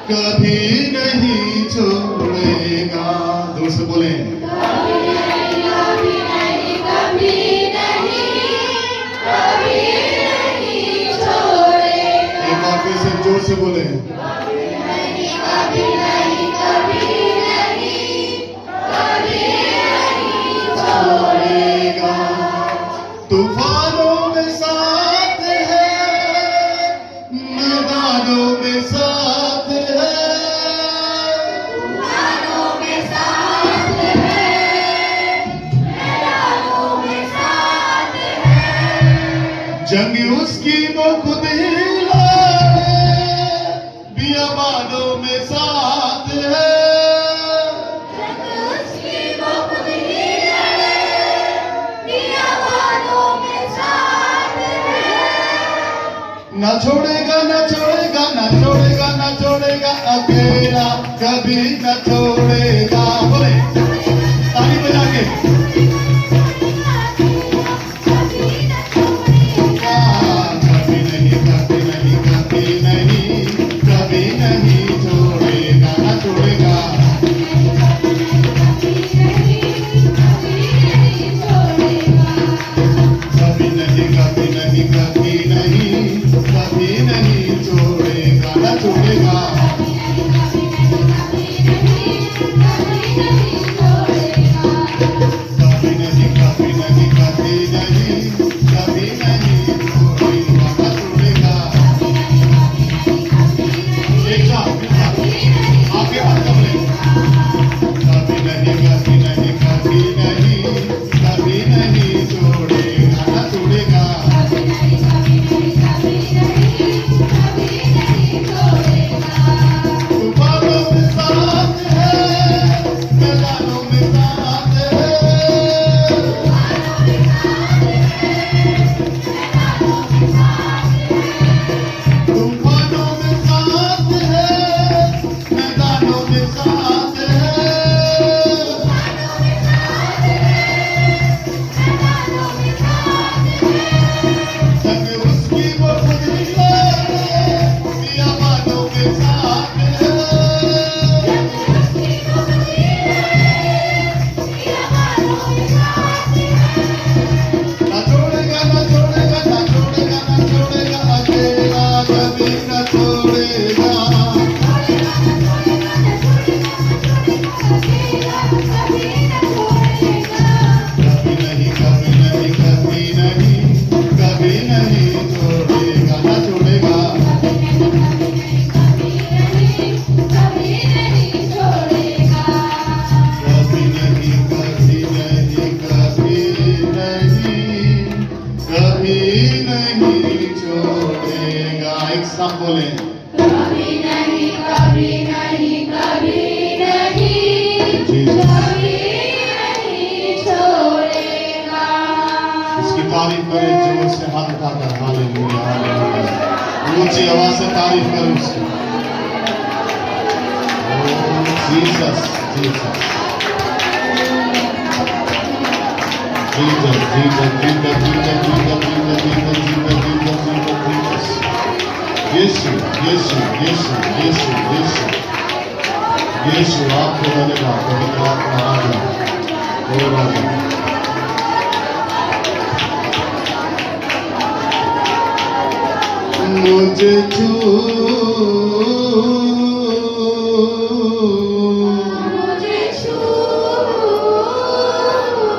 कभी नहीं छोड़ेगा। दूर से बोले कभी नहीं, कभी नहीं, कभी नहीं, कभी नहीं छोड़ेगा। एक बार फिर से जोर से बोले कभी नहीं, कभी नहीं, कभी नहीं, कभी नहीं छोड़ेगा। तूफानों में साथ है, मैदानों में साथ है, तूफानों में साथ है, मैदानों में साथ है। जंग उसकी वो खुद ही लड़े, बियाबानों में साथ है। जंग उसकी वो खुद ही लड़े, बियाबानों में साथ है। ना छोड़ेगा, ना छोड़ेगा, ना छोड़ेगा, ना छोड़ेगा, अकेला कभी न छोड़ेगा। बोले ताली बजा के कभी नहीं, कभी नहीं, कभी नहीं, कभी नहीं छोड़ेगा, ना छोड़ेगा। कभी नहीं, कभी नहीं, कभी नहीं, कभी नहीं छोड़ेगा, ना छोड़ेगा। कभी नहीं, कभी नहीं, कभी नहीं, कभी नहीं छोड़ेगा, ना छोड़ेगा। एक साथ आपके हाथ कमरे। कभी नहीं, कभी नहीं, कभी नहीं, कभी नहीं छोड़ेगा, ना छोड़ेगा। तूफानों में साथ है, मैदानों में साथ है। तूफानों में साथ है, मैदानों में साथ है। संग उसकी वो खुद ही लड़े, बियाबानों में साथ है। ना छोड़ेगा, ना छोड़ेगा, ना छोड़ेगा, ना छोड़ेगा, अकेला कभी न छोड़ेगा। कभी नहीं, कभी नहीं, कभी नहीं, कभी नहीं छोड़ेगा, ना छोड़ेगा। कभी नहीं, कभी नहीं, कभी नहीं, कभी नहीं छोड़ेगा। एक साथ बोले कभी नहीं, कभी नहीं, कभी नहीं, कभी नहीं छोड़ेगा। इसकी तारीफ करें जोर से, हाथ उठाकर। Hallelujah, hallelujah. ऊंची आवाज से तारीफ करें उसकी। Oh Jesus, Jesus, Jesus, Jesus, Jesus, Jesus, Jesus, Jesus, Jesus, Jesus, Jesus, Jesus, Jesus. यीशु, यीशु, यीशु, यीशु, यीशु, यीशु। आपको धन्यवाद, पवित्र आत्मा आ जाओ। ओ राजा मुझे छू, मुझे छू,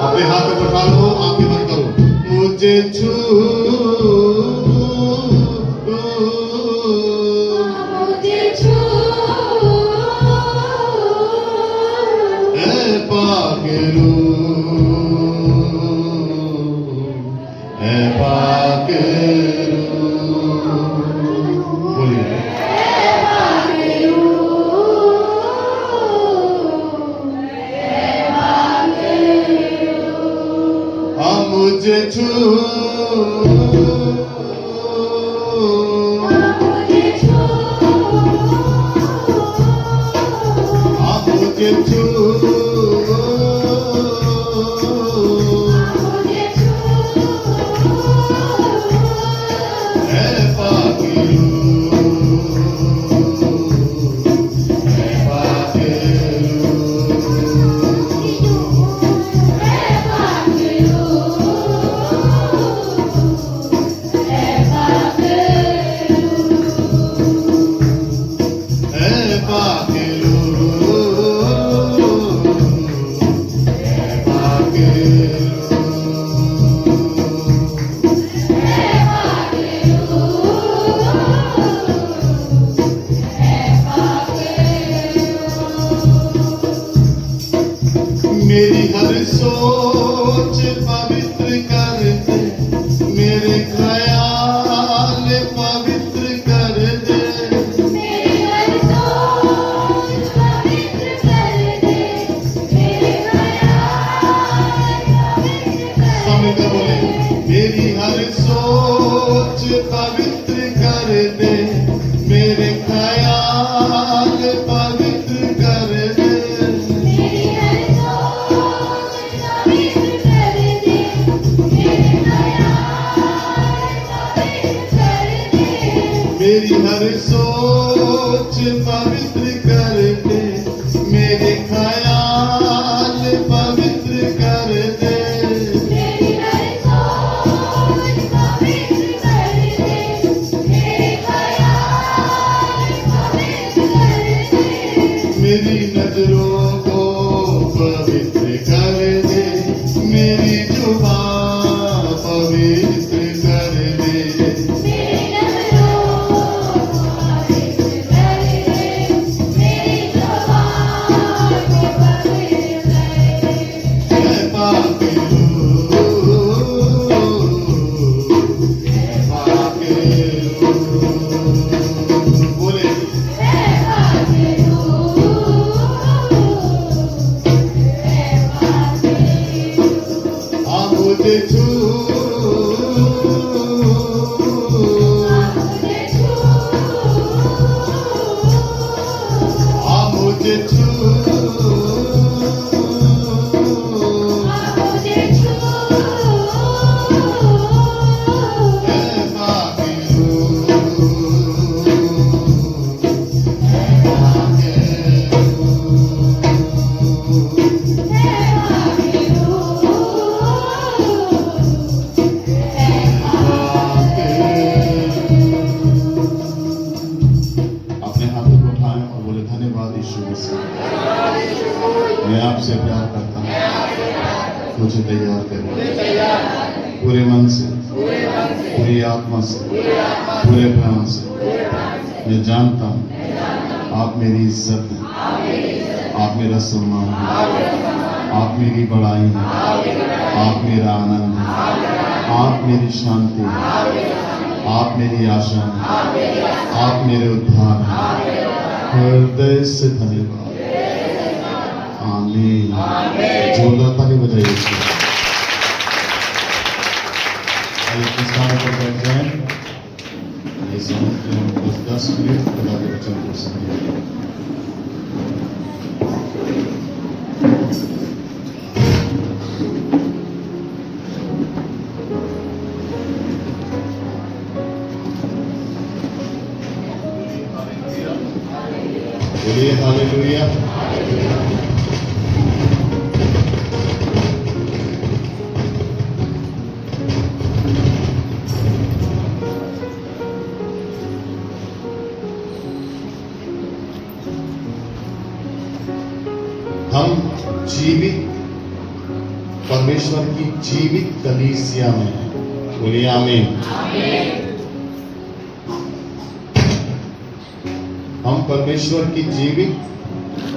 अपने हाथ में उठा लो, आंखें बंद करो। मुझे छू, मुझे छू, ए पागलू, ए पागलू। बोलिए हाँ मुझे छू, मुझे छू, हाँ मुझे छू, मुझे छू, ए पागलू, मेरी हर सोच पवित्र कर दे, मेरे ख्याल पवित्र कर दे। मेरी हर सोच पवित्र कर दे, मेरे ख्याल पवित्र कर सब मिलकर बोले, मेरी हर सोच पवित्र कर दे, मेरे ख्याल पवित्र कर दे। मेरी हर सोच पवित्र कर दे, मेरे ख्याल पवित्र कर दे। मेरी हर सोच पवित्र कर दे, मेरे ख्याल पवित्र कर दे। मेरी हर सोच पवित्र कर दे, मेरे ख्याल पवित्र कर दे। मेरी नजरों को पवित्र कर दे, मेरी जुबान पवित्र कर दे। मेरी नजरों को पवित्र कर दे, मेरी जुबान को पवित्र कर दे। मैं पापी हूँ, मैं पापी हूँ। बोले, मैं पापी हूँ, मैं पापी हूँ। आप मुझे छू, मुझे छू, आप मुझे छू। मुझे छू। मैं पापी हूँ, मैं पापी हूँ। मैं पापी हूँ, अपने हाथों को उठाएं और बोले, धन्यवाद यीशु मसीह, मैं आपसे प्यार करता हूँ, मुझे तैयार करें पूरे मन से, पूरी आत्मा से, पूरे प्राण से। मैं जानता हूँ आप मेरी इज्जत हैं, आप मेरा सम्मान है, आप मेरी बड़ाई है, आप मेरा आनंद है, आप मेरी शांति है, आप मेरी आशा है, आप मेरे उद्धार हैं। हृदय से धन्यवाद। आमीन। जोरदार ताली बजाइए इसको। आइए किस गाने पर बैठ जाएं। ये समझते हैं 10 मिनट खुदा के वचन को समझें। बोलिए हालेलुया। हम जीवित परमेश्वर की जीवित कलीसिया में हैं। बोलिए आमीन। हम परमेश्वर की जीवित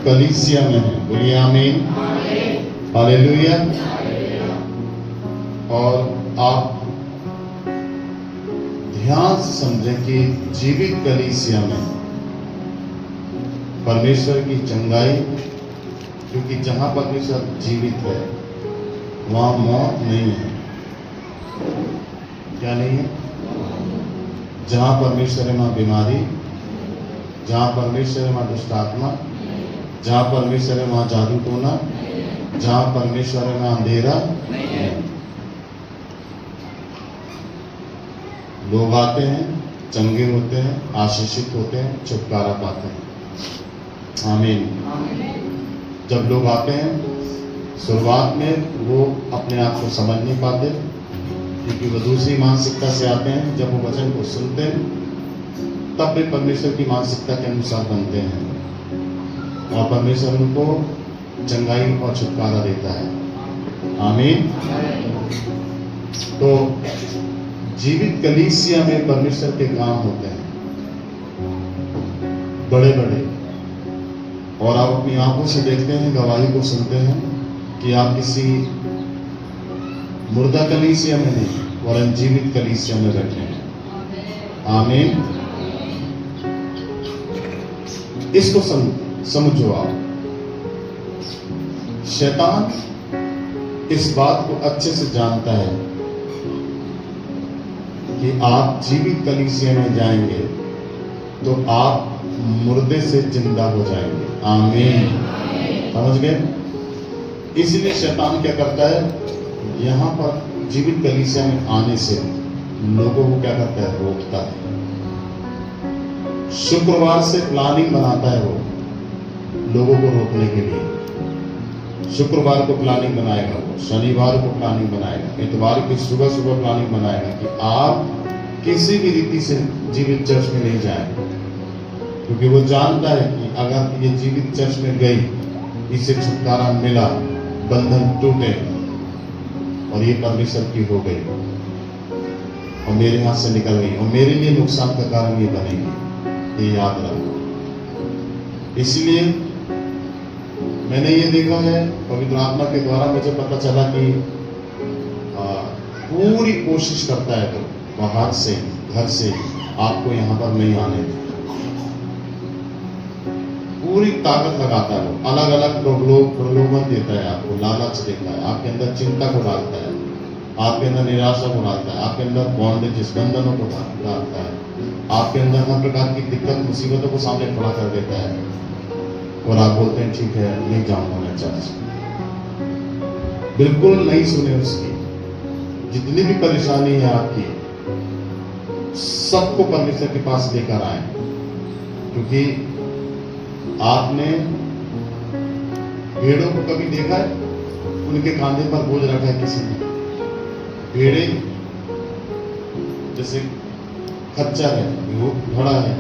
कलीसिया में हैं। बोलिए आमीन। हालेलुया। और आप ध्यान से समझें कि जीवित कलीसिया में परमेश्वर की चंगाई, क्योंकि जहां परमेश्वर जीवित है वहां मौत नहीं है। क्या नहीं है? जहां परमेश्वर है वहां बीमारी, जहां परमेश्वर है वहां दुष्ट आत्मा, जहां परमेश्वर है वहां जादू टोना, जहां परमेश्वर है वहां अंधेरा नहीं। लोग आते हैं, चंगे होते हैं, आशीषित होते हैं, छुटकारा पाते हैं। आमीन। जब लोग आते हैं शुरुआत में वो अपने आप को समझ नहीं पाते, क्योंकि वो दूसरी मानसिकता से आते हैं। जब वो वचन को सुनते हैं तब वे परमेश्वर की मानसिकता के अनुसार बनते हैं और परमेश्वर उनको चंगाई और छुटकारा देता है। आमीन। तो जीवित कलीसिया में परमेश्वर के काम होते हैं बड़े बड़े, और आप अपनी आंखों से देखते हैं, गवाही को सुनते हैं कि आप किसी मुर्दा कलीसिया में नहीं वरन जीवित कलीसिया में बैठे हैं। आमीन। इसको समझो आप। शैतान इस बात को अच्छे से जानता है कि आप जीवित कलीसिया में जाएंगे तो आप मुर्दे से जिंदा हो जाएंगे। आमीन। समझ गए? इसलिए शैतान क्या करता है, यहाँ पर जीवित कलीसिया में आने से लोगों को क्या करता है, रोकता है। शुक्रवार से प्लानिंग बनाता है वो लोगों को रोकने के लिए। शुक्रवार को प्लानिंग बनाएगा वो, शनिवार को प्लानिंग बनाएगा, इतवार की सुबह सुबह प्लानिंग बनाएगा कि आप किसी भी रीति से जीवित चर्च में नहीं जाएं, क्योंकि वो जानता है कि अगर ये जीवित चर्च में गई, इसे छुटकारा मिला, बंधन टूटे और ये परमेश्वर की हो गई और मेरे हाथ से निकल गई और मेरे लिए नुकसान का कारण ये बनेगी, ये याद रखो। इसलिए मैंने ये देखा है, पवित्र आत्मा के द्वारा मुझे पता चला कि पूरी कोशिश करता है तो बाहर से, घर से आपको यहाँ पर नहीं आने देता। पूरी ताकत लगाता है वो, अलग अलग प्रलोभन देता है आपको, लालच देता है, आपके अंदर चिंता को डालता है, आपके अंदर निराशा को डालता है, आपके अंदर बॉन्डेजेस, बंधनों को डालता है, आपके अंदर हर प्रकार की दिक्कत मुसीबतों को सामने खड़ा कर देता है और आप बोलते हैं ठीक है नहीं जाऊंगा मैं चर्च। बिल्कुल नहीं सुने उसकी। जितनी भी परेशानी है आपकी, सबको परमेश्वर के पास लेकर आए, क्योंकि आपने भेड़ों को कभी देखा है उनके कांधे पर बोझ रखा है किसी ने? भेड़े जैसे खच्चर है, घोड़ा है,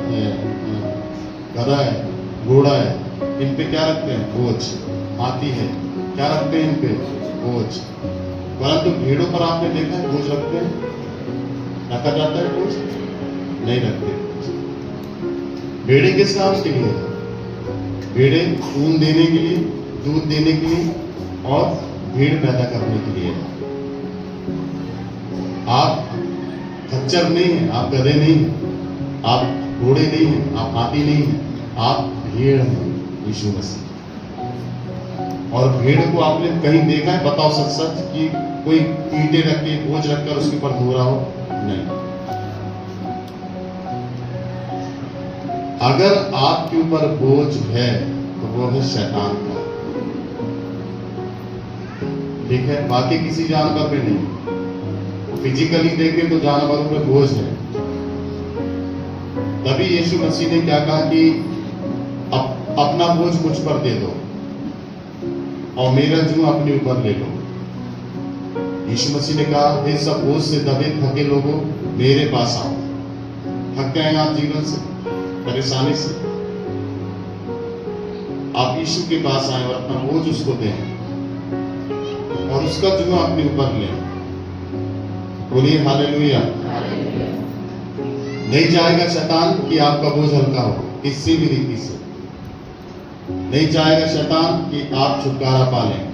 गधा है, घोड़ा है, इन पे क्या रखते हैं? बोझ। हाथी है, क्या रखते हैं इन पे? बोझ। परंतु भेड़ों पर आपने देखा है बोझ रखते हैं? रखा जाता है बोझ? नहीं रखते। भेड़े किस काम के लिए? भेड़े ऊन देने के लिए, दूध देने के लिए और भीड़ पैदा करने के लिए। आप खच्चर नहीं हैं, आप गधे नहीं हैं, आप घोड़े नहीं हैं, आप हाथी नहीं हैं, आप भेड़ हैं, यीशु मसीह। और भेड़ को आपने कहीं देखा है? बताओ सच सच कि कोई ईंटें रख के, बोझ रखकर उसके ऊपर धो रहा हो? नहीं। अगर आपके ऊपर बोझ है तो वो है शैतान का, ठीक है? बाकी किसी जानवर पे नहीं। फिजिकली देखें तो जानवरों पे बोझ है। तभी यीशु मसीह ने क्या कहा कि अपना बोझ मुझ पर दे दो और मेरा जुआ अपने ऊपर ले लो। यीशु मसीह ने कहा, हे सब बोझ से दबे थके लोगों, मेरे पास आओ। थक गए आप जीवन से, परेशानी से, आप यीशु के पास आए और अपना बोझ उसको दें और उसका जुआ अपने ऊपर लें। बोलिए हालेलुया। नहीं चाहेगा शैतान कि आपका बोझ हल्का हो, किसी भी रीति से नहीं चाहेगा शैतान कि आप छुटकारा पा लें।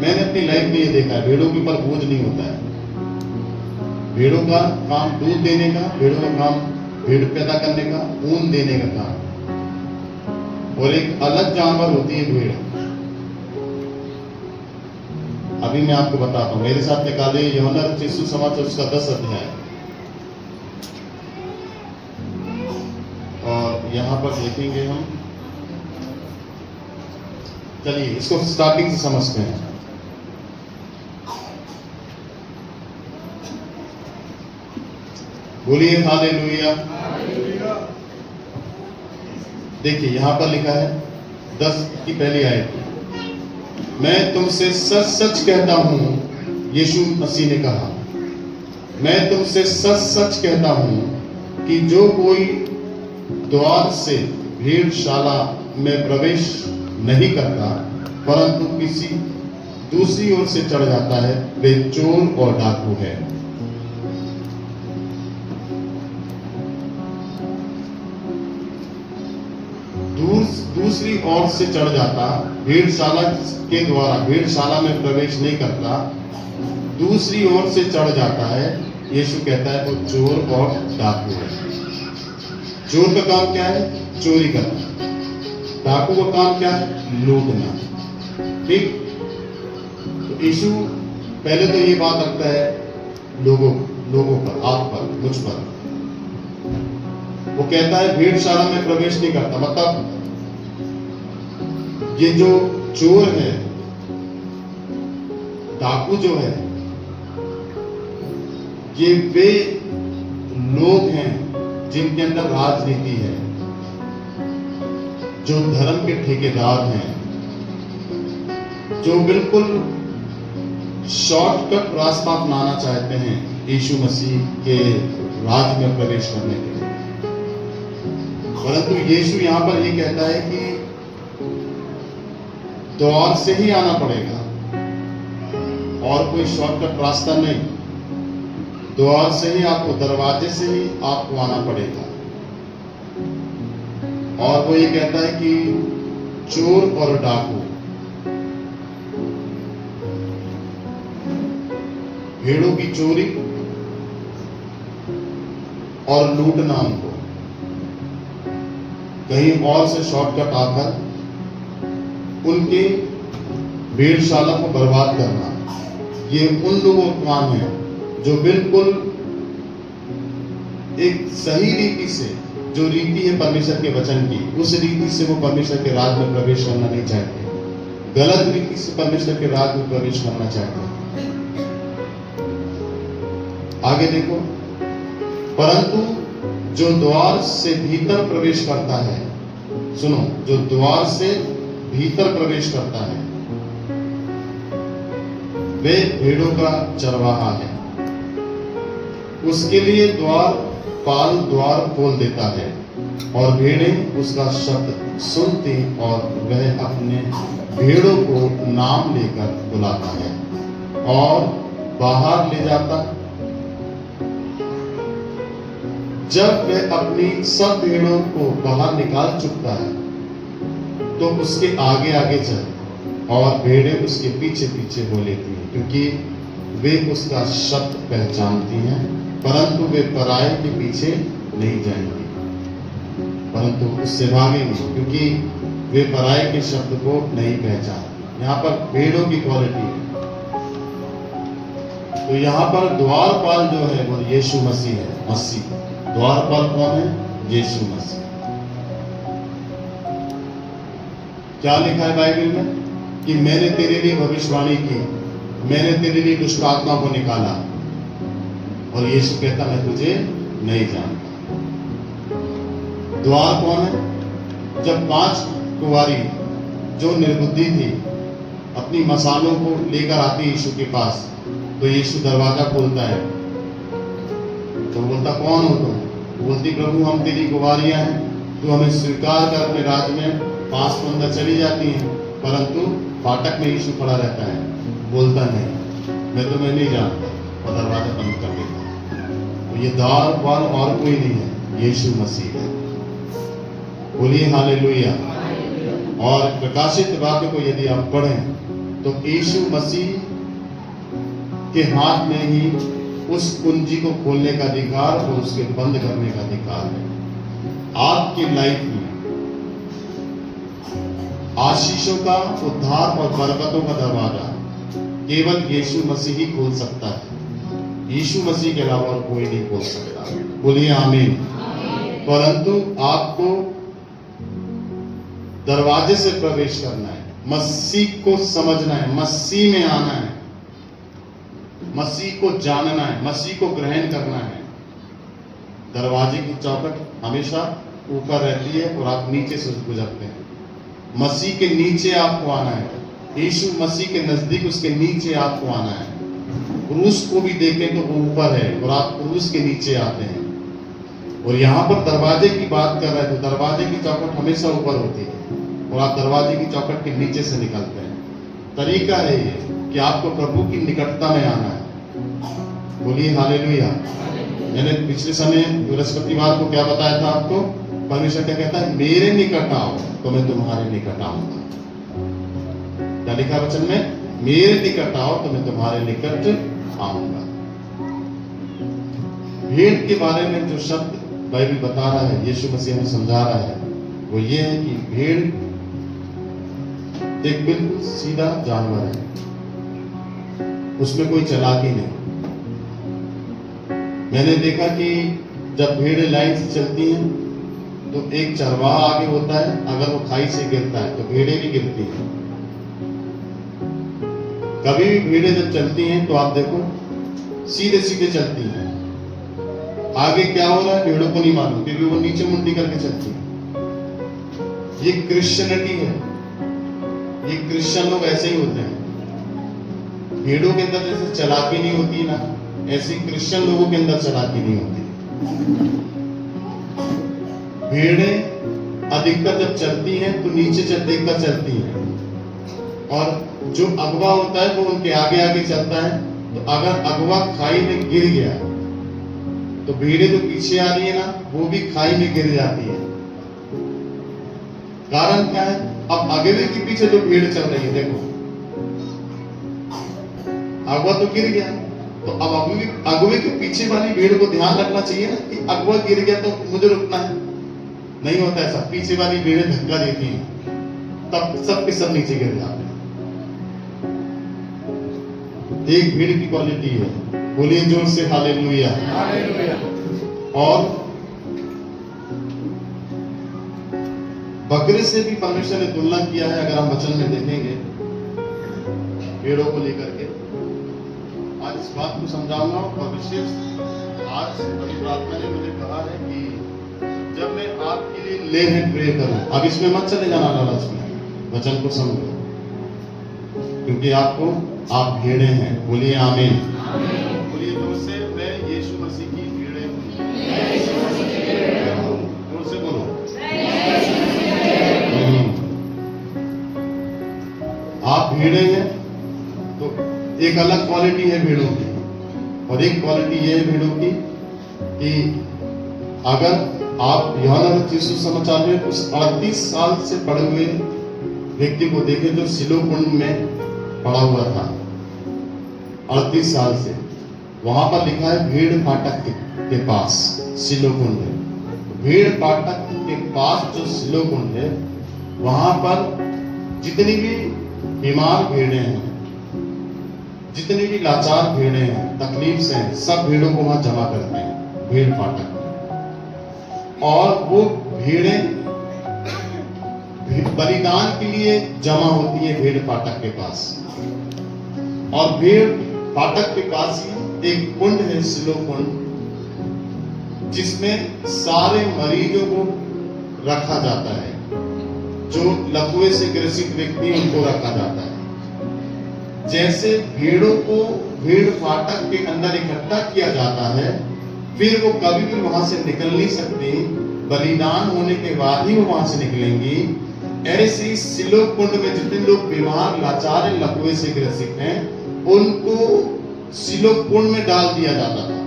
मैंने अपनी लाइफ में ये देखा है, भेड़ों के ऊपर बोझ नहीं होता है। भेड़ों का काम दूध देने का, भेड़ों का काम भीड़ पैदा करने का, ऊन देने का काम। और एक अलग जानवर होती है भेड़। अभी मैं आपको बताता हूं, मेरे साथ निकाले यूहन्ना रचित सुसमाचार उसका 10 अध्याय, और यहां पर देखेंगे हम। चलिए इसको स्टार्टिंग से समझते हैं। बोलिए हालेलुया। देखिए यहां पर लिखा है 10 की पहली आयत, मैं तुमसे सच सच कहता हूं, यीशु मसीह ने कहा, मैं तुमसे सच सच कहता हूं कि जो कोई द्वार से भेड़शाला में प्रवेश नहीं करता परंतु किसी दूसरी ओर से चढ़ जाता है, वे चोर और डाकू है। दूसरी ओर से चढ़ जाता, भेड़शाला के द्वारा भेड़शाला में प्रवेश नहीं करता, दूसरी ओर से चढ़ जाता है, यीशु कहता है वो चोर और डाकू है। चोर का काम क्या है? चोरी करना। डाकू का काम क्या है? लूटना। ठीक। तो यीशु पहले तो ये बात रखता है लोगों पर, आप पर, मुझ पर। वो कहता है भेड़शाला में प्रवेश नहीं करता, मतलब ये जो चोर है, डाकू जो है, ये वे लोग हैं जिनके अंदर राजनीति है, जो धर्म के ठेकेदार हैं, जो बिल्कुल शॉर्टकट रास्ता अपनाना चाहते हैं यीशु मसीह के राज में प्रवेश करने के लिए। परंतु यीशु यहां पर ये कहता है कि द्वार से ही आना पड़ेगा और कोई शॉर्टकट रास्ता नहीं। द्वार से ही आपको, दरवाजे से ही आपको आना पड़ेगा। और वो ये कहता है कि चोर और डाकू, भेड़ों की चोरी और लूटना, उनको कहीं और से शॉर्टकट आकर उनके भेड़शाला को बर्बाद करना, ये उन लोगों का काम है जो बिल्कुल एक सही रीति से, जो रीति है परमेश्वर के वचन की, उस रीति से वो परमेश्वर के राज में प्रवेश करना नहीं चाहते, गलत रीति से परमेश्वर के राज में प्रवेश करना चाहते हैं। आगे देखो, परंतु जो द्वार से भीतर प्रवेश करता है, सुनो, जो द्वार से भीतर प्रवेश करता है वे भेड़ों का चरवाहा है। उसके लिए द्वारपाल द्वार खोल देता है और भेड़ें उसका शब्द सुनती और वह अपने भेड़ों को नाम लेकर बुलाता है और बाहर ले जाता। जब वह अपनी सब भेड़ों को बाहर निकाल चुकता है तो उसके आगे आगे चले और भेड़ें उसके पीछे पीछे हो लेती हैं, क्योंकि वे उसका शब्द पहचानती हैं, परंतु वे पराये के पीछे नहीं जाएंगी, परंतु उससे भागेंगी, क्योंकि वे पराये के शब्द को नहीं पहचानती। यहाँ पर भेड़ों की क्वालिटी है। तो यहाँ पर द्वारपाल जो है वो यीशु मसीह है। मसीह द्वारपाल कौन है? यीशु मसीह। क्या लिखा है बाइबल में कि मैंने तेरे लिए भविष्यवाणी की, मैंने तेरे लिए दुष्ट आत्मा को निकाला, और यीशु कहता मैं तुझे नहीं जानता। द्वार कौन है? जब 5 कुंवारी जो निर्बुद्धि थी अपनी मसालों को लेकर आती यीशु के पास, तो यीशु दरवाजा खोलता है, तो बोलता कौन हो तुम? बोलती प्रभु हम तेरी कुंवारियां हैं, तू हमें स्वीकार कर अपने राज्य में। 5 तो अंदर चली जाती हैं, परंतु फाटक में यीशु खड़ा रहता है, बोलता नहीं मैं तुम्हें नहीं जानता, और दरवाजा बंद कर देता। तो ये द्वारपाल और कोई नहीं है, यीशु मसीह है। बोलिए हालेलुया। और प्रकाशित वाक्य को यदि आप पढ़ें तो यीशु मसीह के हाथ में ही उस कुंजी को खोलने का अधिकार और उसके बंद करने का अधिकार है। आपकी लाइफ में आशीषों का, उद्धार और बरकतों का दरवाजा केवल यीशु मसीह ही खोल सकता है। यीशु मसीह के अलावा और कोई नहीं खोल सकता। बोलिए आमीन। परंतु आपको दरवाजे से प्रवेश करना है, मसीह को समझना है, मसीह में आना है, मसीह को जानना है, मसीह को ग्रहण करना है। दरवाजे की चौखट हमेशा ऊपर रहती है और आप नीचे से गुजरते हैं। मसीह के नीचे आपको आना है, यीशु मसीह के नजदीक, उसके नीचे आपको आना है। क्रूस को भी देखें तो वो ऊपर है और आप क्रूस के नीचे आते हैं। और यहाँ पर दरवाजे की बात कर रहे हैं तो दरवाजे की चौखट हमेशा ऊपर होती है और आप दरवाजे की चौखट के नीचे से निकलते हैं। तरीका है ये कि आपको प्रभु की निकटता में आना है। बोलिए हालेलुया। मैंने पिछले समय बृहस्पतिवार को क्या बताया था आपको? परमेश्वर क्या कहता है, मेरे निकट आओ तो मैं तुम्हारे निकट आऊंगा। क्या लिखा वचन में, मेरे निकट आओ तो मैं तुम्हारे निकट आऊंगा। भेड़ के बारे में जो शब्द बाइबल बता रहा है, यीशु मसीह हमें समझा रहा है, वो ये है कि भेड़ एक बिल्कुल सीधा जानवर है, उसमें कोई चालाकी नहीं। मैंने देखा कि जब भेड़ लाइन से चलती हैं तो एक चरवाहा आगे होता है, अगर वो खाई से गिरता है तो भेड़ें भी गिरती हैं। कभी भी भेड़ें जब चलती हैं तो आप देखो सीधे सीधे चलती हैं, आगे क्या हो रहा है भेड़ों को नहीं मालूम, क्योंकि वो नीचे मुंडी करके चलती है। ये क्रिश्चियनिटी है, ये क्रिश्चियन लोग ऐसे ही होते हैं। भेड़ों के अंदर जैसे चालाकी नहीं होती ना, ऐसी क्रिश्चियन लोगों के अंदर चालाकी नहीं होती। भेड़ें अधिकतर जब चलती हैं तो नीचे देखकर चलती हैं, और जो अगवा होता है वो उनके आगे आगे चलता है। तो अगर अगवा खाई में गिर गया तो भेड़ें जो पीछे आ रही है ना, वो भी खाई में गिर जाती है। कारण क्या है, अब अगवे के पीछे जो भेड़ चल रही है, देखो अगवा तो गिर गया, तो अब अगवे के पीछे वाली भेड़ को ध्यान रखना चाहिए ना कि अगवा गिर गया तो मुझे रुकना है। नहीं होता ऐसा, पीछे वाली भेड़ें धक्का देती हैं, तब सब के सब नीचे गिर जाते हैं। एक भीड़ की क्वालिटी है, बोलिए जोर से हालेलुया। और बकरे से भी परमेश्वर ने तुलना किया है, अगर हम वचन में देखेंगे भेड़ों को लेकर के। आज इस बात को समझाऊंगा, और विशेष आज बड़ी प्रार्थना ने मुझे कहा है कि जब मैं आपके लिए ले हैं प्रे करूं, अब इसमें मत चले जाना लालच में, वचन को समझो, क्योंकि आप भेड़े हैं। बोलिए आमीन। बोलिए जोर से, मैं यीशु मसीह की भेड़े हूं। जोर से बोलो। आप भेड़े हैं तो एक अलग क्वालिटी है भेड़ों की, और एक क्वालिटी ये है भेड़ों की कि अगर आप यूहन्ना रचित सुसमाचार में उस 38 साल से पड़े हुए व्यक्ति को देखें जो सिलो कुंड में पड़ा हुआ था 38 साल से, वहां पर लिखा है भेड़ फाटक के पास सिलो कुंड है। भेड़ फाटक के पास जो सिलो कुंड है, वहां पर जितनी भी बीमार भेड़ें हैं, जितनी भी लाचार भेड़ें हैं, तकलीफ से हैं, सब भेड़ों को वहां जमा करते हैं भेड़ फाटक में। और वो भेड़ें बलिदान के लिए जमा होती है भेड़ फाटक के पास। और भेड़ फाटक के पास ही एक कुंड है, सिलो कुंड, जिसमें सारे मरीजों को रखा जाता है, जो लकवे से ग्रसित व्यक्ति उनको रखा जाता है। जैसे भेड़ों को भेड़ फाटक के अंदर इकट्ठा किया जाता है, फिर वो कभी भी वहां से निकल नहीं सकती, बलिदान होने के बाद ही वो वहां से निकलेंगी। ऐसे ही सिलो कुंड में जितने लोग बीमार लाचार लकवे से ग्रसित हैं, उनको सिलो कुंड में डाल दिया जाता था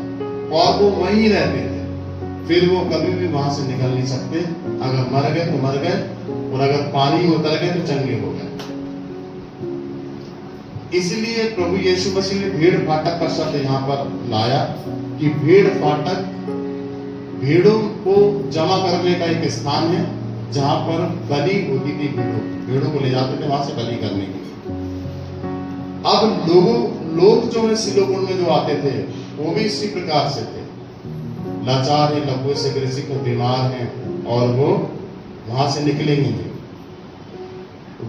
और वो वहीं रहते थे, फिर वो कभी भी वहां से निकल नहीं सकते। अगर मर गए तो मर गए, और अगर पानी में उतर गए तो चंगे हो गए। इसलिए प्रभु यीशु मसीह ने भेड़ फाटक का शब्द यहाँ पर लाया कि भेड़ फाटक भेड़ों को जमा करने का एक स्थान है, जहां पर बलि होती थी। भेड़ों को ले जाते थे वहां से बलि करने के। अब लोग जो है सिलो कुंड में जो आते थे, वो भी इसी प्रकार से थे, लाचार है, लकवे से ग्रसित है, बीमार हैं, और वो वहां से निकलेंगे नहीं।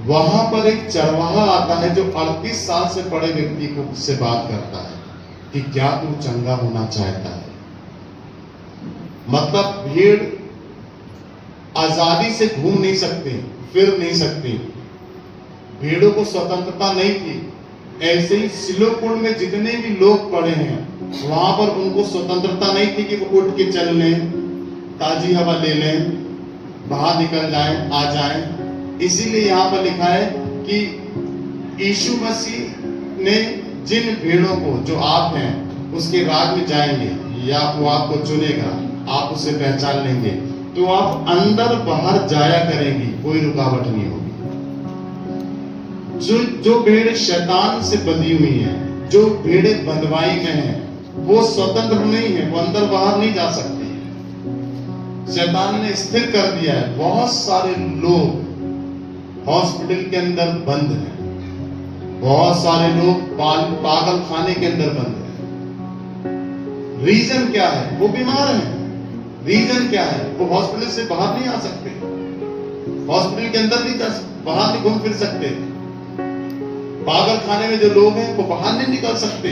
वहां पर एक चरवाहा आता है जो 38 साल से पड़े व्यक्ति को से बात करता है कि क्या तू चंगा होना चाहता है। मतलब भेड़ आजादी से घूम नहीं सकती, फिर नहीं सकती, भेड़ों को स्वतंत्रता नहीं थी। ऐसे ही सिलो कुंड में जितने भी लोग पड़े हैं, वहां पर उनको स्वतंत्रता नहीं थी कि वो उठ के चल लें, ताजी हवा ले लें, बाहर निकल जाएं, आ जाएं। इसीलिए यहाँ पर लिखा है कि यीशु मसीह ने जिन भेड़ों को, जो आप हैं, उसके राज में जाएंगे, या वो आपको चुनेगा, आप उसे पहचान लेंगे। तो आप अंदर बाहर जाया करेंगी, कोई रुकावट नहीं होगी। जो भेड़ शैतान से बंधी हुई है, जो भेड़े बंधवाई में है, वो स्वतंत्र नहीं है, वो अंदर बाहर नहीं जा सकती। शैतान ने स्थिर कर दिया है। बहुत सारे लोग हॉस्पिटल के अंदर बंद हैं, बहुत सारे लोग पागल खाने के अंदर बंद हैं। रीजन क्या है? वो बीमार हैं। रीजन क्या है? वो हॉस्पिटल से बाहर नहीं आ सकते, हॉस्पिटल के अंदर नहीं जा सकते, बाहर नहीं घूम फिर सकते। पागल खाने में जो लोग हैं वो बाहर नहीं निकल सकते,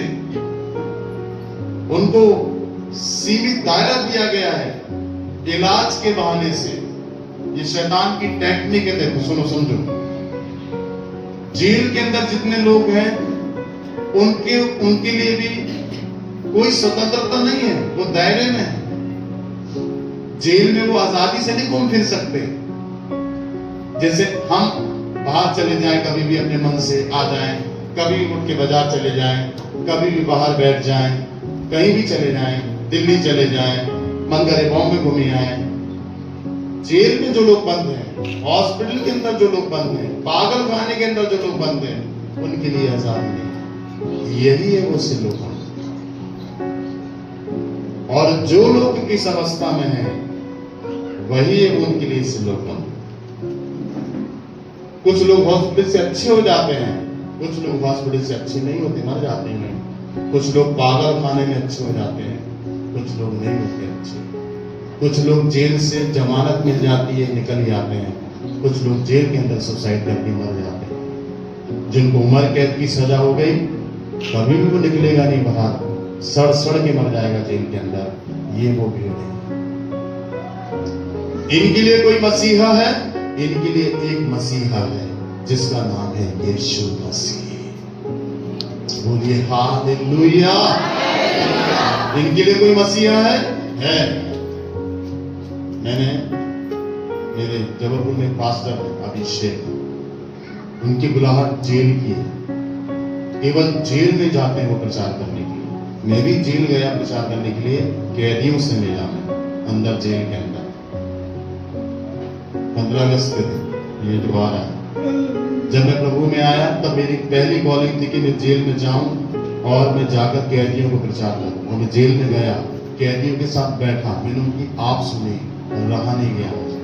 उनको सीमित दायरा दिया गया है इलाज के बहाने से। ये शैतान की टेक्निक है। देखो, सुनो, समझो। जेल के अंदर जितने लोग हैं उनके लिए भी कोई स्वतंत्रता नहीं है, वो दायरे में है। जेल में वो आजादी से नहीं घूम फिर सकते। जैसे हम बाहर चले जाएं, कभी भी अपने मन से आ जाएं, कभी भी उठ के बाजार चले जाएं, कभी भी बाहर बैठ जाएं, कहीं भी चले जाएं, दिल्ली चले जाएं, मन करे बॉम्बे घूमी आए। जेल में जो लोग बंद हैं, हॉस्पिटल के अंदर जो लोग बंद हैं, पागल खाने के अंदर जो लोग बंद हैं, उनके लिए आजादी नहीं। यही है वो सिलोपन। और जो लोग किस अवस्था में हैं, वही है उनके लिए सिलोपन। कुछ लोग हॉस्पिटल से अच्छे हो जाते हैं, कुछ लोग हॉस्पिटल से अच्छे नहीं होते, मर जाते हैं। कुछ लोग पागल खाने में अच्छे हो जाते हैं, कुछ लोग नहीं होते अच्छे। कुछ लोग जेल से जमानत मिल जाती है, निकल जाते हैं। कुछ लोग जेल के अंदर सुसाइड करके मर जाते हैं। जिनको उम्र कैद की सजा हो गई, कभी भी वो निकलेगा नहीं बाहर, सड़ सड़ के मर जाएगा जेल के अंदर। ये वो भीड़ है। इनके लिए कोई मसीहा है? इनके लिए एक मसीहा है जिसका नाम है यीशु मसीह। बोलिए हालेलुया। इनके लिए कोई मसीहा है। मैंने मेरे जबलपुर में पास्टर अभिषेक, उनकी बुलाहट जेल की है। केवल जेल में जाते हैं वो प्रचार करने के लिए। मैं भी जेल गया प्रचार करने के लिए, कैदियों से मिला मैं अंदर जेल के अंदर। 15 अगस्त के दिन ये जो आ रहा है, जब मैं प्रभु में आया तब मेरी पहली कॉलिंग थी कि मैं जेल में जाऊं और मैं जाकर कैदियों को प्रचार करूं। और मैं जेल में गया, कैदियों के साथ बैठा, मैंने उनकी आप सुनी, रहा नहीं गया मुझे।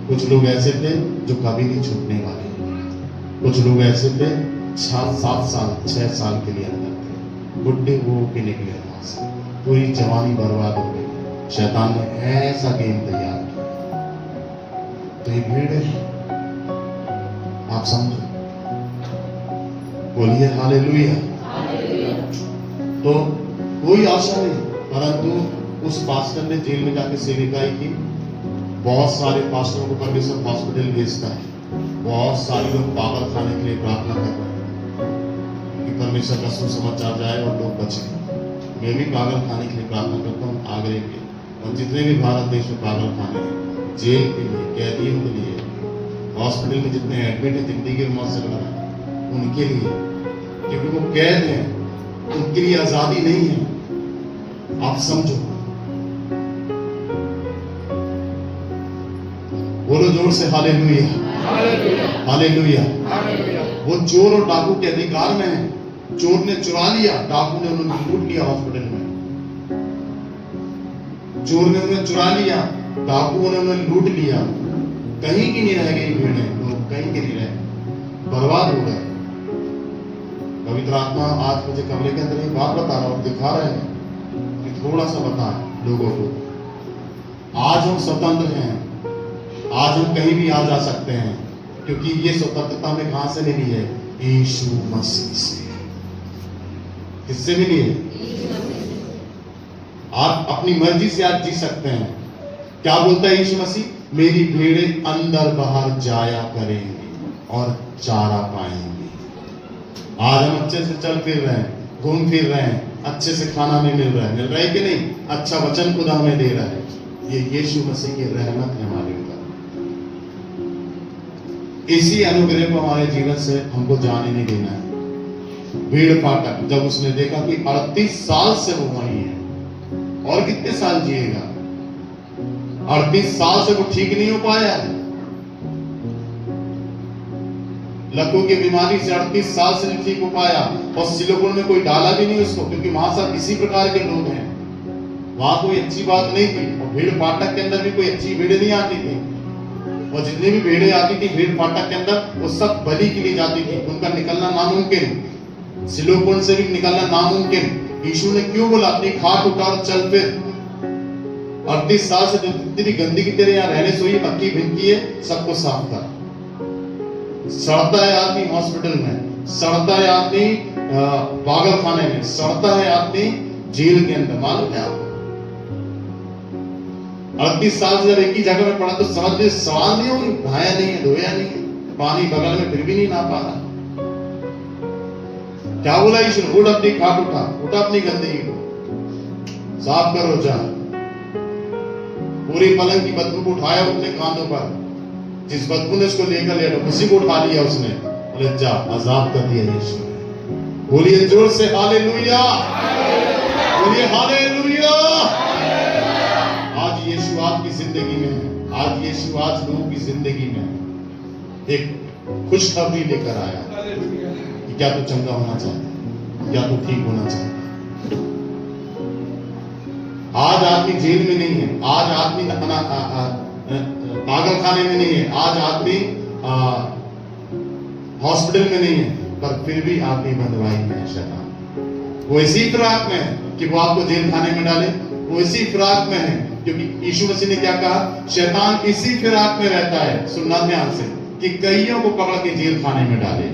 कुछ लोग ऐसे थे जो कभी नहीं छूटने वाले, कुछ लोग ऐसे थे 7 साल 6 साल के लिए अंदर थे, बुढ़े वो के निकले वहां से, पूरी जवानी बर्बाद हो गई। शैतान ने ऐसा गेम तैयार किया। तो ये भीड़ है, आप समझो। बोलिए हालेलुया। तो कोई आशा नहीं, परंतु उस पास्टर ने जेल में जाके सेविकाई की। बहुत सारे पास्टरों को परमेश्वर हॉस्पिटल भेजता है। बहुत सारे लोग पागल खाने के लिए प्रार्थना कर रहे हैं कि परमेश्वर का सुसमाचार जाए और लोग बचे। मैं भी पागल खाने के लिए प्रार्थना करता हूँ, आगरे के और जितने भी भारत देश में पागल खाने हैं, जेल के लिए, कैदियों के लिए, हॉस्पिटल में जितने एडमिट है, जिंदगी के मौत से लड़ रहे हैं, उनके लिए, क्योंकि वो कैद हैं, उनके लिए आजादी नहीं है। आप समझो। बोलो जोर से हालेलुया, हालेलुया। वो चोर और डाकू के अधिकार में है। चोर ने चुरा लिया, डाकू ने उन्हें लूट लिया हॉस्पिटल में। चोर ने उन्हें चुरा लिया, डाकू ने उन्हें लूट लिया। कहीं की नहीं रह गई भीड़ें, लोग कहीं के नहीं रहे, बर्बाद हो गए। पवित्र आत्मा आज मुझे कमरे के अंदर एक बात बता रहा और दिखा रहे हैं कि थोड़ा सा बताएं लोगों को। आज हम स्वतंत्र हैं, आज हम कहीं भी आ जा सकते हैं, क्योंकि ये स्वतंत्रता हमें कहां से मिली है? यीशु मसीह से। किससे मिली है? आप अपनी मर्जी से आज जी सकते हैं। क्या बोलता है यीशु मसीह? मेरी भेड़ें अंदर बाहर जाया करेंगी और चारा पाएंगी। आज हम अच्छे से चल फिर रहे हैं, घूम फिर रहे हैं, अच्छे से खाना हमें मिल रहा है कि नहीं? अच्छा वचन खुदा हमें दे रहा है। ये यीशु मसीह की रहमत है हमारे ऊपर। इसी अनुग्रह को हमारे जीवन से हमको जाने नहीं देना है। भीड़ फाटक, जब उसने देखा कि 38 साल से वो वहीं है और कितने साल जिएगा, 38 साल से वो ठीक नहीं हो पाया है। लकू की बीमारी से 38 साल से नहीं ठीक हो पाया, और सिलोगुण में कोई डाला भी नहीं उसको, क्योंकि वहां सब इसी प्रकार के लोग हैं। वहां कोई अच्छी बात नहीं थी, और भीड़ फाटक के अंदर भी कोई अच्छी भीड़ नहीं आती थी, और जितनी भी भीड़ें आती थी भीड़ फाटक के अंदर वो सब बलि के लिए जाती थी, उनका निकलना नामुमकिन, सिलोगुण से भी निकलना नामुमकिन। यीशु ने क्यों बोला अपनी खाट उठा और चल फिर। 38 साल से जितनी भी गंदगी तेरे यहाँ रहने से हुई, मक्खी भिनकी है, सबको साफ कर। सड़ता है आदमी हॉस्पिटल में, सड़ता है आदमी पागल खाने में, सड़ता है आदमी जेल के अंदर, मालूम है आपको। 38 साल से जब एक ही जगह में पड़ा तो समझ लीजिए सवाल नहीं होगी, नहाया नहीं है, धोया नहीं है, पानी बगल में फिर भी नहीं नहा पा रहा। क्या बोला यीशु ने? उठ अपनी खाट उठा, उठा अपनी गंदगी को साफ करो जा। पूरी पलंग की बदबू को उठाया अपने कांधों पर, जिस बदबू ने उसको लेकर ले लो उसी को उठा लिया उसने, बोले जा, आजाद कर दिया यीशु ने। बोलिए जोर से हालेलुया, बोलिए हालेलुया। आज यीशु आपकी जिंदगी में है, आज यीशु आज लोगों की जिंदगी में है। एक खुशखबरी लेकर आया कि क्या तू चंगा होना चाहता है, क्या तू ठीक होना चाहता है। आज आदमी जेल में नहीं है, आज आदमी पागल खाने में नहीं है, आज आदमी हॉस्पिटल में नहीं है, पर फिर भी आदमी बंधवाई में है शैतान। वो इसी फिराक में है कि वो आपको जेल खाने में डाले, वो इसी फिराक में है, क्योंकि यीशु मसीह ने क्या कहा? शैतान इसी फिराक में रहता है, सुनना ध्यान से, कि कईयों को पकड़ के जेल खाने में डाले।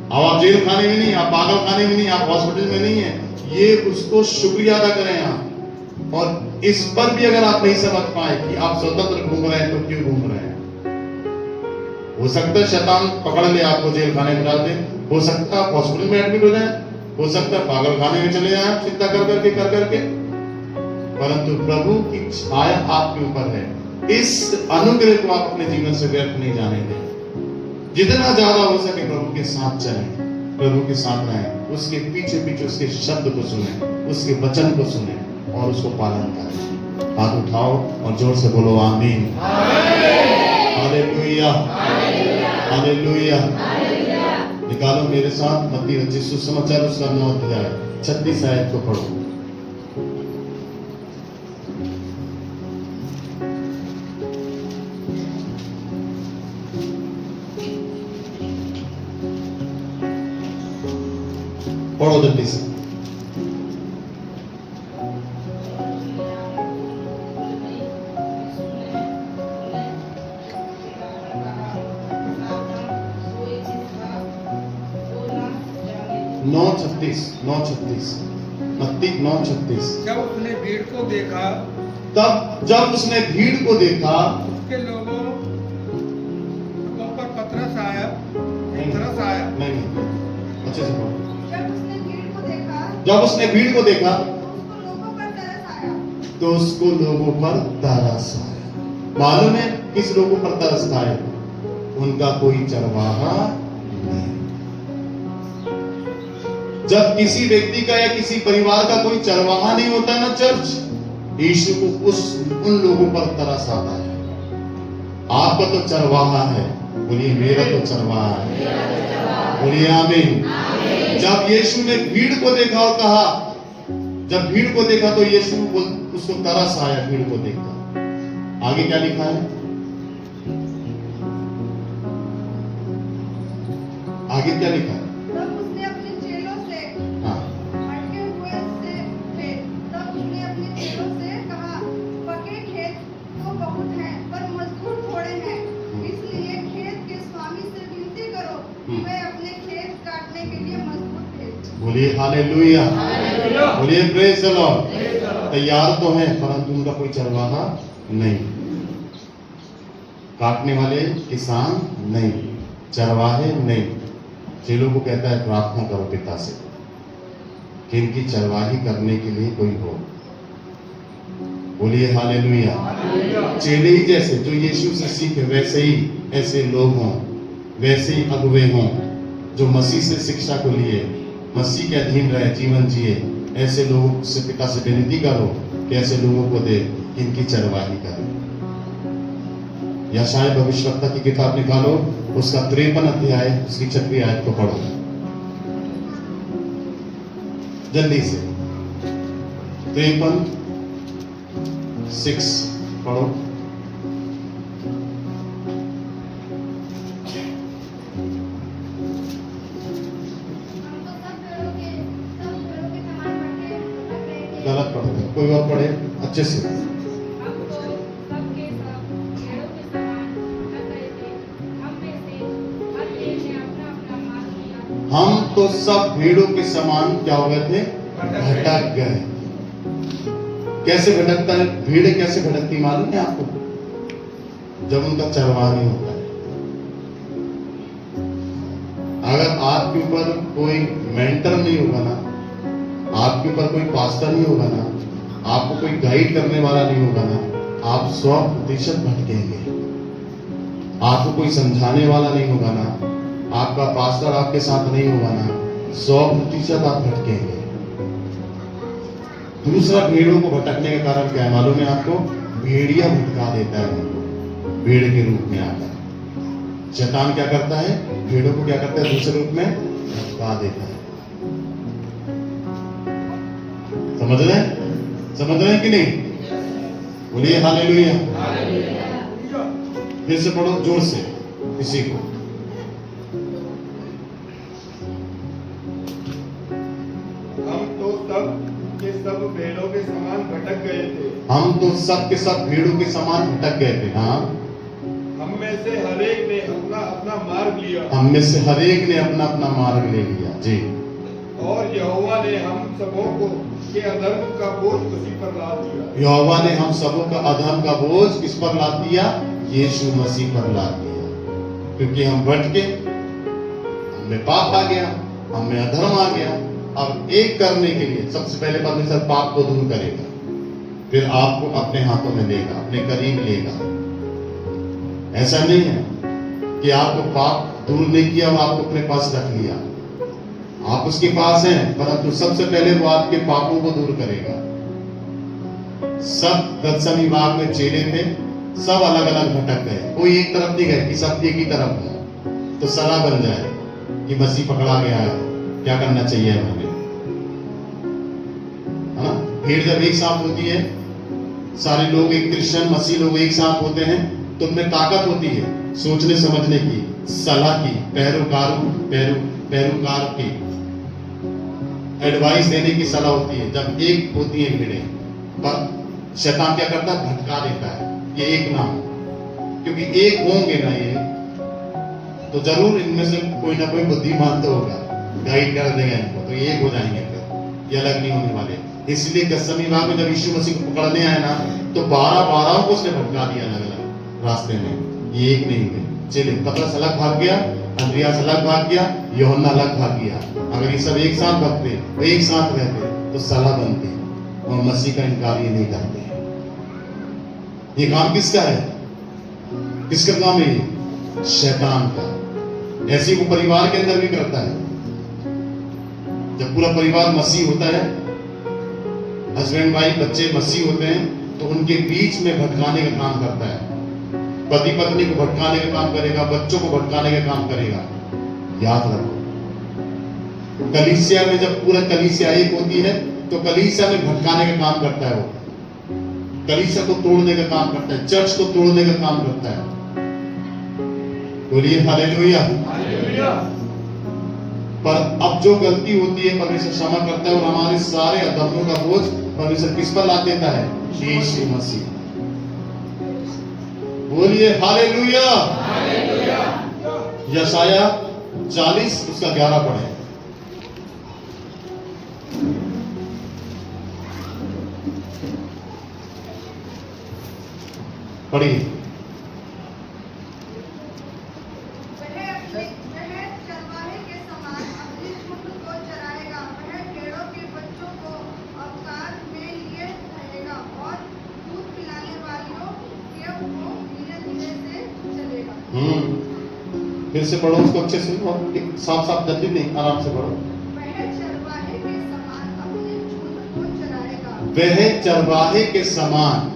अब आप जेल खाने में नहीं, आप पागल खाने में नहीं, आप हॉस्पिटल में नहीं है, ये उसको शुक्रिया अदा करें आप। और इस पर भी अगर आप नहीं समझ पाए कि आप स्वतंत्र घूम रहे हैं तो क्यों घूम रहे हैं। हो सकता है शैतान पकड़ ले आपको जेल खाने में डाल दे, हो सकता है आप हॉस्पिटल में एडमिट हो जाए, हो सकता है पागल खाने में चले जाए आप चिंता कर करके, परंतु प्रभु की छाया आपके ऊपर है। इस अनुग्रह को आप अपने जीवन से व्यर्थ नहीं जाने दें। जितना ज्यादा हो सके प्रभु के साथ चलें, प्रभु के साथ रहें, उसके पीछे पीछे उसके शब्द को सुने, उसके वचन को सुने और उसको पालन करें। हाथ उठाओ और जोर से बोलो आमीन, हालेलुया, हालेलुया। निकालो मेरे साथ मत्ती रचित सुसमाचार उसका 9 अध्याय 36 आयत को पढ़ो। पढ़ो जल्दी से। मत्ती 9:36। जब उसने भीड़ को देखा, तब जब उसने भीड़ को देखा, उसके लोगों पर तरस आया। नहीं, अच्छे से पढ़ो। जब उसने भीड़ को देखा, जब उसने भीड़ को देखा उसको लोगों पर तरस आया। तो उसको लोगों पर तरस आया। मालूम है किस लोगों पर तरस आए? उनका कोई चरवाहा नहीं। जब किसी व्यक्ति का या किसी परिवार का कोई चरवाहा नहीं होता ना चर्च, यीशु को उन लोगों पर तरस आता है। आपका तो चरवाहा है, बोलिए मेरा तो चरवाहा है, बोलिए आमीन। जब यीशु ने भीड़ को देखा और कहा, जब भीड़ को देखा तो यीशु उसको तरस आया भीड़ को देखकर। आगे क्या लिखा है? आगे क्या लिखा है? तब उसने अपने चेलों से हाँ, भटके हुए से थे। तब उसने अपने चेलों से कहा, पके खेत तो बहुत हैं, पर मजदूर थोड़े हैं। इसलिए खेत के स्वामी से विनती करो कि वे अपने खेत काटने के लिए मजदूर भेजें। बोलिए हालेलुया, बोलिए प्रेज द लॉर्ड। तैयार तो है परंतु उनका कोई चरवाहा नहीं, काटने वाले किसान नहीं, चरवाहे नहीं। चेलों को कहता है प्रार्थना करो पिता से कि इनकी चरवाही करने के लिए कोई हो। बोलिए हालेलुया। चेले ही जैसे जो यीशु से सीखे वैसे ही ऐसे लोग हों, वैसे ही अगुवे हों जो मसीह से शिक्षा को लिए, मसीह के अधीन रहे, जीवन जिए। ऐसे लोगों से पिता से विनती करो कि ऐसे लोगों को दे इनकी चरवाही करे। यशायाह भविष्यवक्ता की किताब निकालो, उसका 53 अध्याय, उसकी 6वीं आयत को पढ़ो जल्दी से। 53:6 पढ़ो। गलत पढ़ते, कोई और पढ़े अच्छे से। हम तो सब भेड़ों के समान क्या हो गए थे? भटक गए। कैसे भटकता है भेड़? कैसे भटकती मालूम है आपको? जब उनका चरवाहा नहीं होता है। अगर आपके ऊपर कोई मेंटर नहीं होगा ना, आपके ऊपर कोई पास्टर नहीं होगा ना, आपको कोई गाइड करने वाला नहीं होगा ना, आप 100% भटकेंगे। आपको कोई समझाने वाला नहीं होगा ना, आपका पास्टर आपके साथ नहीं होगा ना, 100% आप भटकेंगे। दूसरा, भेड़ों को भटकने का कारण क्या है मालूम है आपको? भेड़िया भटका देता है उनको, भेड़ के रूप में आकर। शैतान क्या करता है? भेड़ों को क्या करता है? दूसरे रूप में भटका देता है। समझ रहे हैं? समझ रहे हैं कि नहीं? बोलिए हालेलुया। फिर से पढ़ो जोर से इसी को। हम तो सब के सब भेड़ों के समान भटक गए थे। हम तो सब के सब भेड़ों के समान भटक गए थे। हाँ, हम में से हर एक ने अपना अपना मार्ग लिया। हम में से हर एक ने अपना अपना मार्ग ले लिया जी। और यहोवा ने हम सबों को के अधर्म का बोझ उसी पर लाद दिया। यहोवा ने हम सबों का अधर्म का बोझ किस पर लाद दिया? यीशु मसीह पर लाद दिया। क्योंकि हम भटके, हमें पाप आ गया, हमें अधर्म आ गया। अब एक करने के लिए सबसे पहले परमेश्वर पाप को दूर करेगा, फिर आपको अपने हाथों में लेगा, अपने करीब लेगा। ऐसा नहीं है कि आपको पाप दूर नहीं किया और आपको अपने पास रख लिया। आप उसके पास हैं, परंतु सबसे पहले वो आपके पापों को दूर करेगा। सब दर्शन विभाग में चेले थे, सब अलग अलग भटक गए, कोई एक तरफ नहीं गए कि सब एक ही तरफ है। तो सलाह बन जाए कि मसीह पकड़ा गया है, क्या करना चाहिए हमें, है ना? भीड़ जब एक साथ होती है, सारे लोग एक क्रिश्चियन मसीह लोग एक साथ होते हैं, तो उनमें ताकत होती है सोचने समझने की, सलाह की, पैरोकार की, एडवाइस देने की सलाह होती है। जब एक होती है भीड़ें, पर शैतान क्या करता है? भटका देता है, ये एक ना हो। क्योंकि एक होंगे ना ये, तो जरूर इनमें से कोई ना कोई बुद्धिमान तो होगा, गाइड कर देगा इनको, तो ये एक हो जाएंगे, फिर ये अलग नहीं होने वाले। इसलिए दसवीं विभाग में जब यीशु मसीह को पकड़ने आए ना, तो 12 को उसने भटका दिया अलग अलग रास्ते में। ये एक नहीं हुए। चलिए, पतरस अलग भाग गया, अंद्रियास अलग भाग गया, यूहन्ना अलग भाग गया। अगर ये सब एक साथ भागते, वो एक साथ रहते, तो सलाह बनती और मसीह का इनकार ये नहीं करते। ये काम किसका है? किसका काम है ये? शैतान का। ऐसे वो परिवार के अंदर भी करता है। जब पूरा परिवार मसीह होता है, हस्बैंड वाइफ बच्चे मसीह होते हैं, तो उनके बीच में भटकाने का काम करता है। पति पत्नी को भटकाने का काम करेगा, बच्चों को भटकाने का काम करेगा। याद रखो, कलीसिया में जब पूरा कलीसिया एक होती है, तो कलीसिया में भटकाने का काम करता है। वो कलीसिया को तोड़ने का काम करता है, चर्च को तोड़ने का काम करता है। बोलिए हालेलुया। पर अब जो गलती होती है परमेश्वर क्षमा करता है, और हमारे सारे अधर्मों का बोझ परमेश्वर किस पर ला देता है? यीशु मसीह। बोलिए हालेलुया। यशायाह 40 उसका 11 पढ़े। पढ़िए। वह चरवाहे के समान अपनी झुंड को चराएगा। वह भेड़ों के बच्चों को अवकाश में लिए रहेगा और दूध पिलाने वालियों के वो धीरे धीरे से चलेगा। फिर से पढ़ो उसको अच्छे से, और साफ साफ जल्दी नहीं, आराम से पढ़ो। वह चरवाहे के समान अपनी झुंड को चराएगा। वह चरवाहे के समान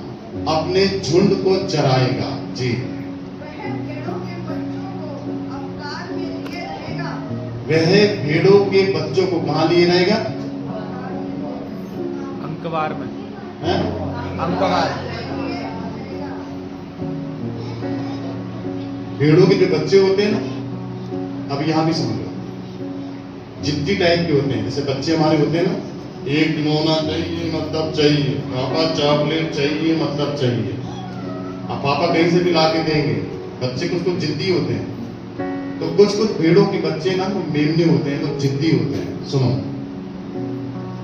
अपने झुंड को चराएगा। जी, वह भेड़ों के बच्चों को अवतार में लिए रहेगा। वह भेड़ों के बच्चों को कहाँ लिए रहेगा? अंकवार में, हैं? अंकवार। भेड़ों के जो बच्चे होते हैं ना, अब यहाँ भी समझ लो, जिद्दी टाइप के होते हैं। जैसे बच्चे हमारे होते हैं ना, एक खिलौना चाहिए मतलब चाहिए, पापा चॉकलेट चाहिए मतलब चाहिए। अब पापा कहीं से भी ला के देंगे। बच्चे कुछ तो जिद्दी होते हैं। तो कुछ कुछ भेड़ों के बच्चे ना वो मेमने होते हैं, तो जिद्दी होते हैं। सुनो,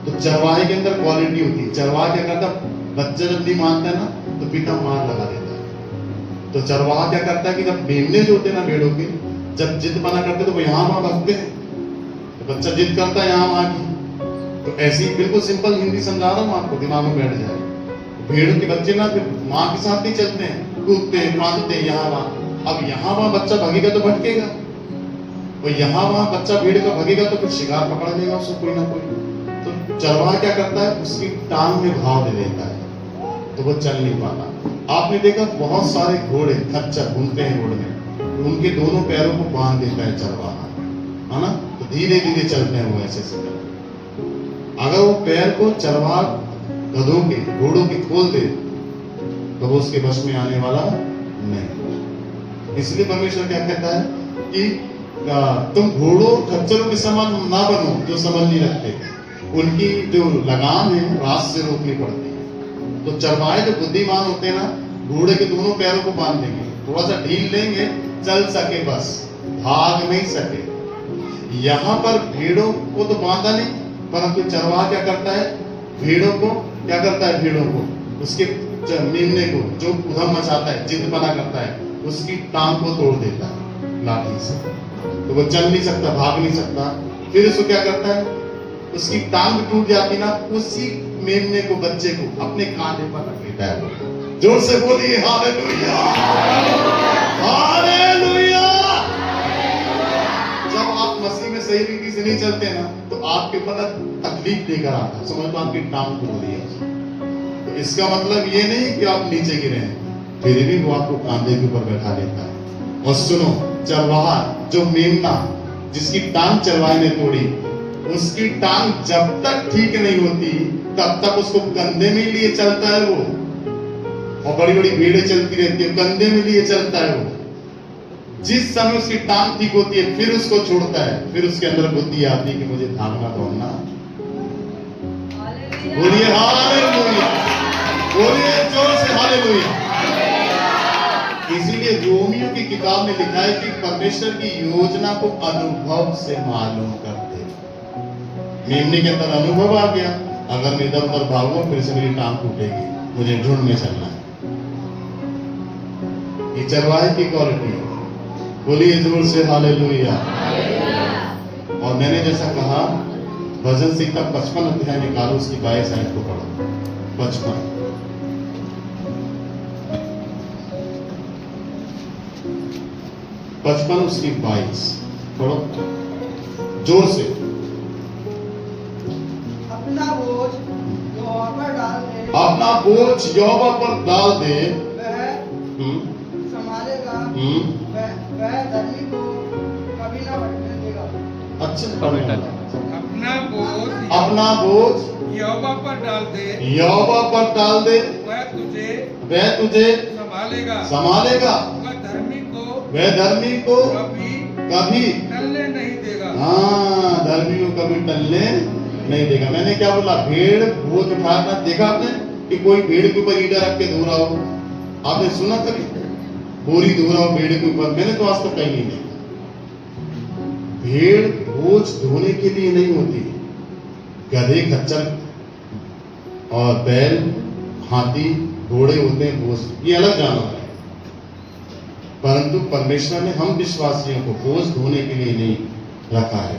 तो चरवाहे के अंदर क्वालिटी होती है। चरवाहा क्या करता है, बच्चा जब नहीं मानता है ना तो पिता मार लगा देता है। तो चरवाहा क्या करता है कि जब मेमने जो होते हैं ना भेड़ों के, जब जिद बना करते हैं तो वो यहाँ वहां भगते हैं। तो बच्चा जिद करता है यहाँ वहां की। तो ऐसी बिल्कुल सिंपल हिंदी समझा रहा हूँ आपको, दिमाग में बैठ जाए। भेड़ों के बच्चे ना फिर माँ के साथ नहीं चलते हैं, कूदते हैं, कांदते हैं यहाँ वहां। अब यहाँ वहां बच्चा भगेगा तो भटकेगा, और यहाँ वहां बच्चा भेड़ का भगेगा तो फिर शिकार पकड़ लेगा उसको कोई ना कोई। तो चरवाहा क्या करता है, उसकी टांग में घाव दे देता है, तो वो चल नहीं पाता। आपने देखा बहुत सारे घोड़े खच्चर घूमते हैं रोड में, उनके दोनों पैरों को बांध देता है चरवाहा, है ना। तो धीरे धीरे चलते हैं वो ऐसे से। अगर वो पैर को चरवाहा गधों के घोड़ों के खोल दे तो वो उसके बस में आने वाला नहीं। इसलिए परमेश्वर क्या कहता है कि तुम घोड़ों खच्चरों के समान ना बनो जो समझ नहीं रखते। उनकी जो लगाम है रात से रोकनी पड़ती है। तो चरवाहे जो बुद्धिमान होते हैं ना, घोड़े के दोनों पैरों को बांध देंगे, थोड़ा सा ढील लेंगे, चल सके बस, भाग नहीं सके। यहाँ पर भेड़ों को तो बांधा नहीं, परंतु चरवाहा क्या करता है, भेड़ों को क्या करता है, भेड़ों को उसके मेमने को जो उधम मचाता है, जिद्दपना करता है, उसकी टांग को तोड़ देता है लाठी से। तो वो चल नहीं सकता, भाग नहीं सकता। फिर उसको क्या करता है, उसकी टांग टूट जाती ना, उसी मेमने को, बच्चे को अपने कांधे पर रख लेता है। जोर से बोलिए हालेलुया, हालेलुया। जब आप मसीह में सही रीति से नहीं चलते ना, तो आपके ऊपर तकलीफ लेकर आता है। समझ लो आपकी टांग तोड़ दी है। तो इसका मतलब ये नहीं कि आप नीचे गिरे हैं, फिर भी वो आपको कांधे के ऊपर बैठा लेता है। और सुनो, चरवाहा जो मेमना जिसकी टांग चरवाहे ने तोड़ी, उसकी टांग जब तक ठीक नहीं होती तब तक उसको कंधे में लिए चलता है वो। और बड़ी बड़ी भीड़ें चलती रहती है, कंधे में लिए चलता है वो। जिस समय उसकी टांग ठीक होती है फिर उसको छोड़ता है, फिर उसके अंदर बुद्धि आती है कि मुझे भागना दौड़ना। बोलिए हालेलुया, बोलिए जोर से हालेलुया। इसीलिए रोमियो की किताब में लिखा है कि परमेश्वर की योजना को अनुभव से मालूम करते। मेमने के अंदर अनुभव आ गया, अगर मैं इधर उधर भागूं फिर से मेरी टांग टूटेगी, मुझे झुंड में चलना है। ये चरवाहे की क्वालिटी है। बोलिए जोर से हालेलुया। और मैंने जैसा कहा, भजन संहिता 55 अध्याय निकालो, उसकी 22 आयत को पढ़ो। 55 उसकी 22 पढ़ो जोर से। अपना बोझ यहोवा पर डाल दे, अपना बोझ यहोवा पर डाल दे, वह संभालेगा, वह धर्मी को कभी ना भटकने देगा। अच्छा, अपना बोझ यहोवा पर डाल दे, यहोवा पर डाल दे, वह तुझे संभालेगा, वह धर्मी को कभी टलने नहीं देगा। हाँ, धर्मी को कभी टलने नहीं देगा। मैंने क्या बोला, भेड़ बोझ उठाना देखा आपने कि कोई भेड़ के ऊपर ईटा रख के धो रहा हो? आपने सुना कभी बोरी धो रहा हो भेड़ के ऊपर? मैंने तो आज तक कहीं नहीं देखा। भेड़ बोझ धोने के लिए नहीं होती। गधे, खच्चर और बैल, हाथी, घोड़े होते हैं बोझ, ये अलग जानवर है। परंतु परमेश्वर ने हम विश्वासियों को बोझ धोने के लिए नहीं रखा है।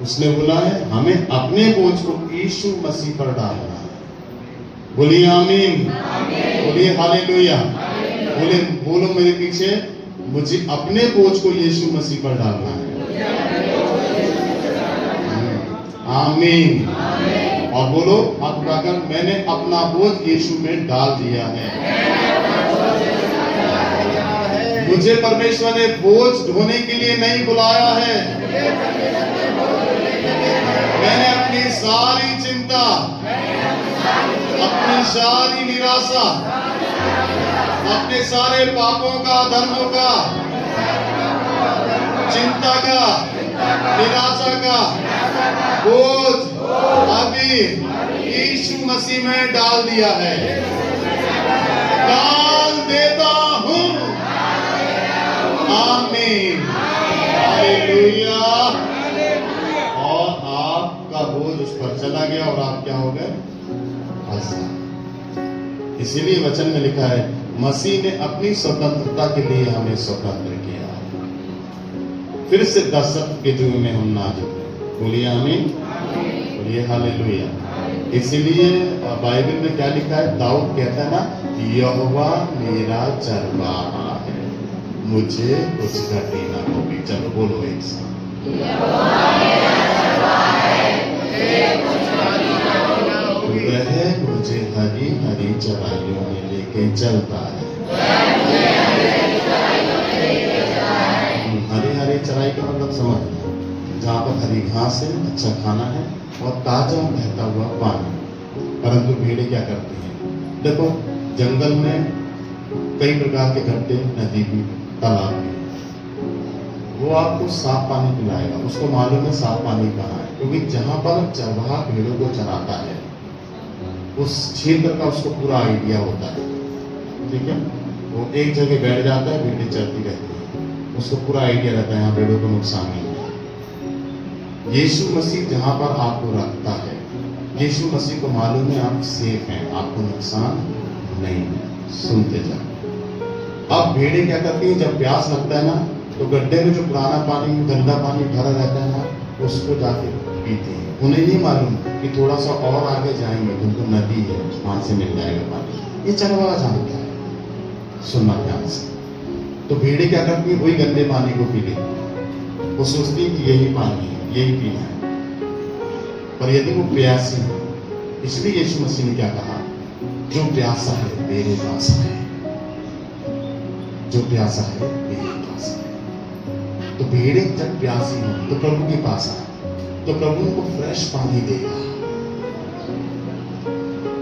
उसने बोला है हमें अपने बोझ को यीशु मसीह पर डालना है। बोलिए आमीन, बोलिए हालेलुया, बोलो मेरे पीछे, मुझे अपने बोझ को यीशु मसीह पर डालना है। आमीन। और बोलो हाथ उठाकर, मैंने अपना बोझ यीशु में डाल दिया है। मुझे परमेश्वर ने बोझ ढोने के लिए नहीं बुलाया है। मैंने अपनी सारी चिंता, अपनी सारी निराशा, अपने सारे पापों का, धर्मों का, चिंता का, निराशा का बोझ अभी यीशु मसीह में डाल दिया है, डाल देता हूं। आमीन, हालेलुया। और आपका बोझ उस पर चला गया और आप क्या हो गए? आजाद। इसीलिए वचन में लिखा है, मसीह ने अपनी स्वतंत्रता के लिए हमें स्वतंत्र किया, फिर से दासत्व के जुए में हम ना जुटे। बोलिए आमीन, बोलिए हालेलुया। इसीलिए बाइबल में क्या लिखा है? दाऊद कहता है ना, यहोवा मेरा चरवाहा है, मुझे कुछ घटी ना होगी। चलो बोलो एक साथ, वह मुझे हरी हरी चराइयों में लेके चलता है। हरी हरी चराई का मतलब समझ, जहाँ पर हरी घास है, अच्छा खाना है और ताजा बहता हुआ पानी। परंतु भेड़ें क्या करती हैं? देखो, जंगल में कई प्रकार के गड्ढे, नदी भी, तालाब भी, वो आपको साफ पानी पिलाएगा। उसको मालूम है साफ पानी कहाँ है, क्योंकि जहाँ पर चरवाहा भेड़ों को चराता है उस क्षेत्र का उसको पूरा आइडिया होता है। ठीक है, वो एक जगह बैठ जाता है, भेड़ें चलती रहती है, उसको पूरा आइडिया रहता है यहाँ भेड़ों को नुकसान नहीं है। यीशु मसीह जहाँ पर आपको रखता है, यीशु मसीह को मालूम है आप सेफ हैं, आपको नुकसान नहीं है। सुनते जाओ। अब भेड़ें क्या करती हैं? जब प्यास लगता है ना, तो गड्ढे में जो पुराना पानी, गंदा पानी भरा रहता है ना, उसको जाके पीती हैं। उन्हें नहीं मालूम कि थोड़ा सा और आगे जाएंगे तो उनको नदी है, वहां से मिल जाएगा पानी। ये चरवाहा जानता है। सुनना ध्यान से। तो भेड़ें क्या करती हैं? वही गंदे पानी को पी लेती हैं। वो सोचती है कि यही पानी है, यही पीना है। पर यदि वो प्यासी है, इसलिए यीशु मसीह ने क्या कहा? जो प्यासा है मेरे पास है, जो प्यासा है मेरे पास है। तो भेड़ें जब प्यासी हो तो प्रभु के पास आए, तो प्रभु उनको फ्रेश पानी देगा।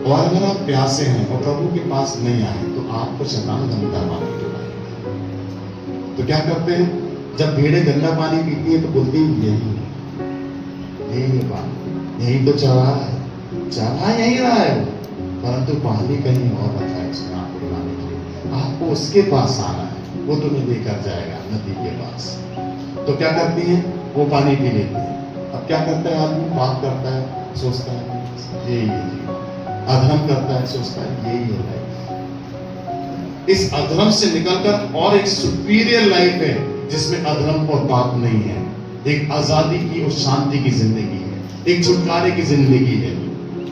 और अगर आप प्यासे हैं और प्रभु के पास नहीं आए तो आपको शैतान गंदा पानी पिलाएगा। तो क्या करते हैं? जब भेड़ें गंदा पानी पीती हैं तो बोलती हैं यही पानी, यही तो चरवाहा है, चरवाहा यही रहा है वो, परंतु पानी कहीं और रखा है उसने आपको पिलाने के लिए। आपको उसके पास आना है, वो तुम्हें लेकर जाएगा नदी के पास। तो क्या करती हैं? वो पानी पी लेती है। अब क्या करता है आदमी? पाप करता है, सोचता है यही है, अधर्म करता है, सोचता है यही है लाइफ। इस अधर्म से निकलकर और एक सुपीरियर लाइफ है जिसमें अधर्म और पाप नहीं है। एक आजादी की और शांति की जिंदगी है, एक छुटकारे की जिंदगी है,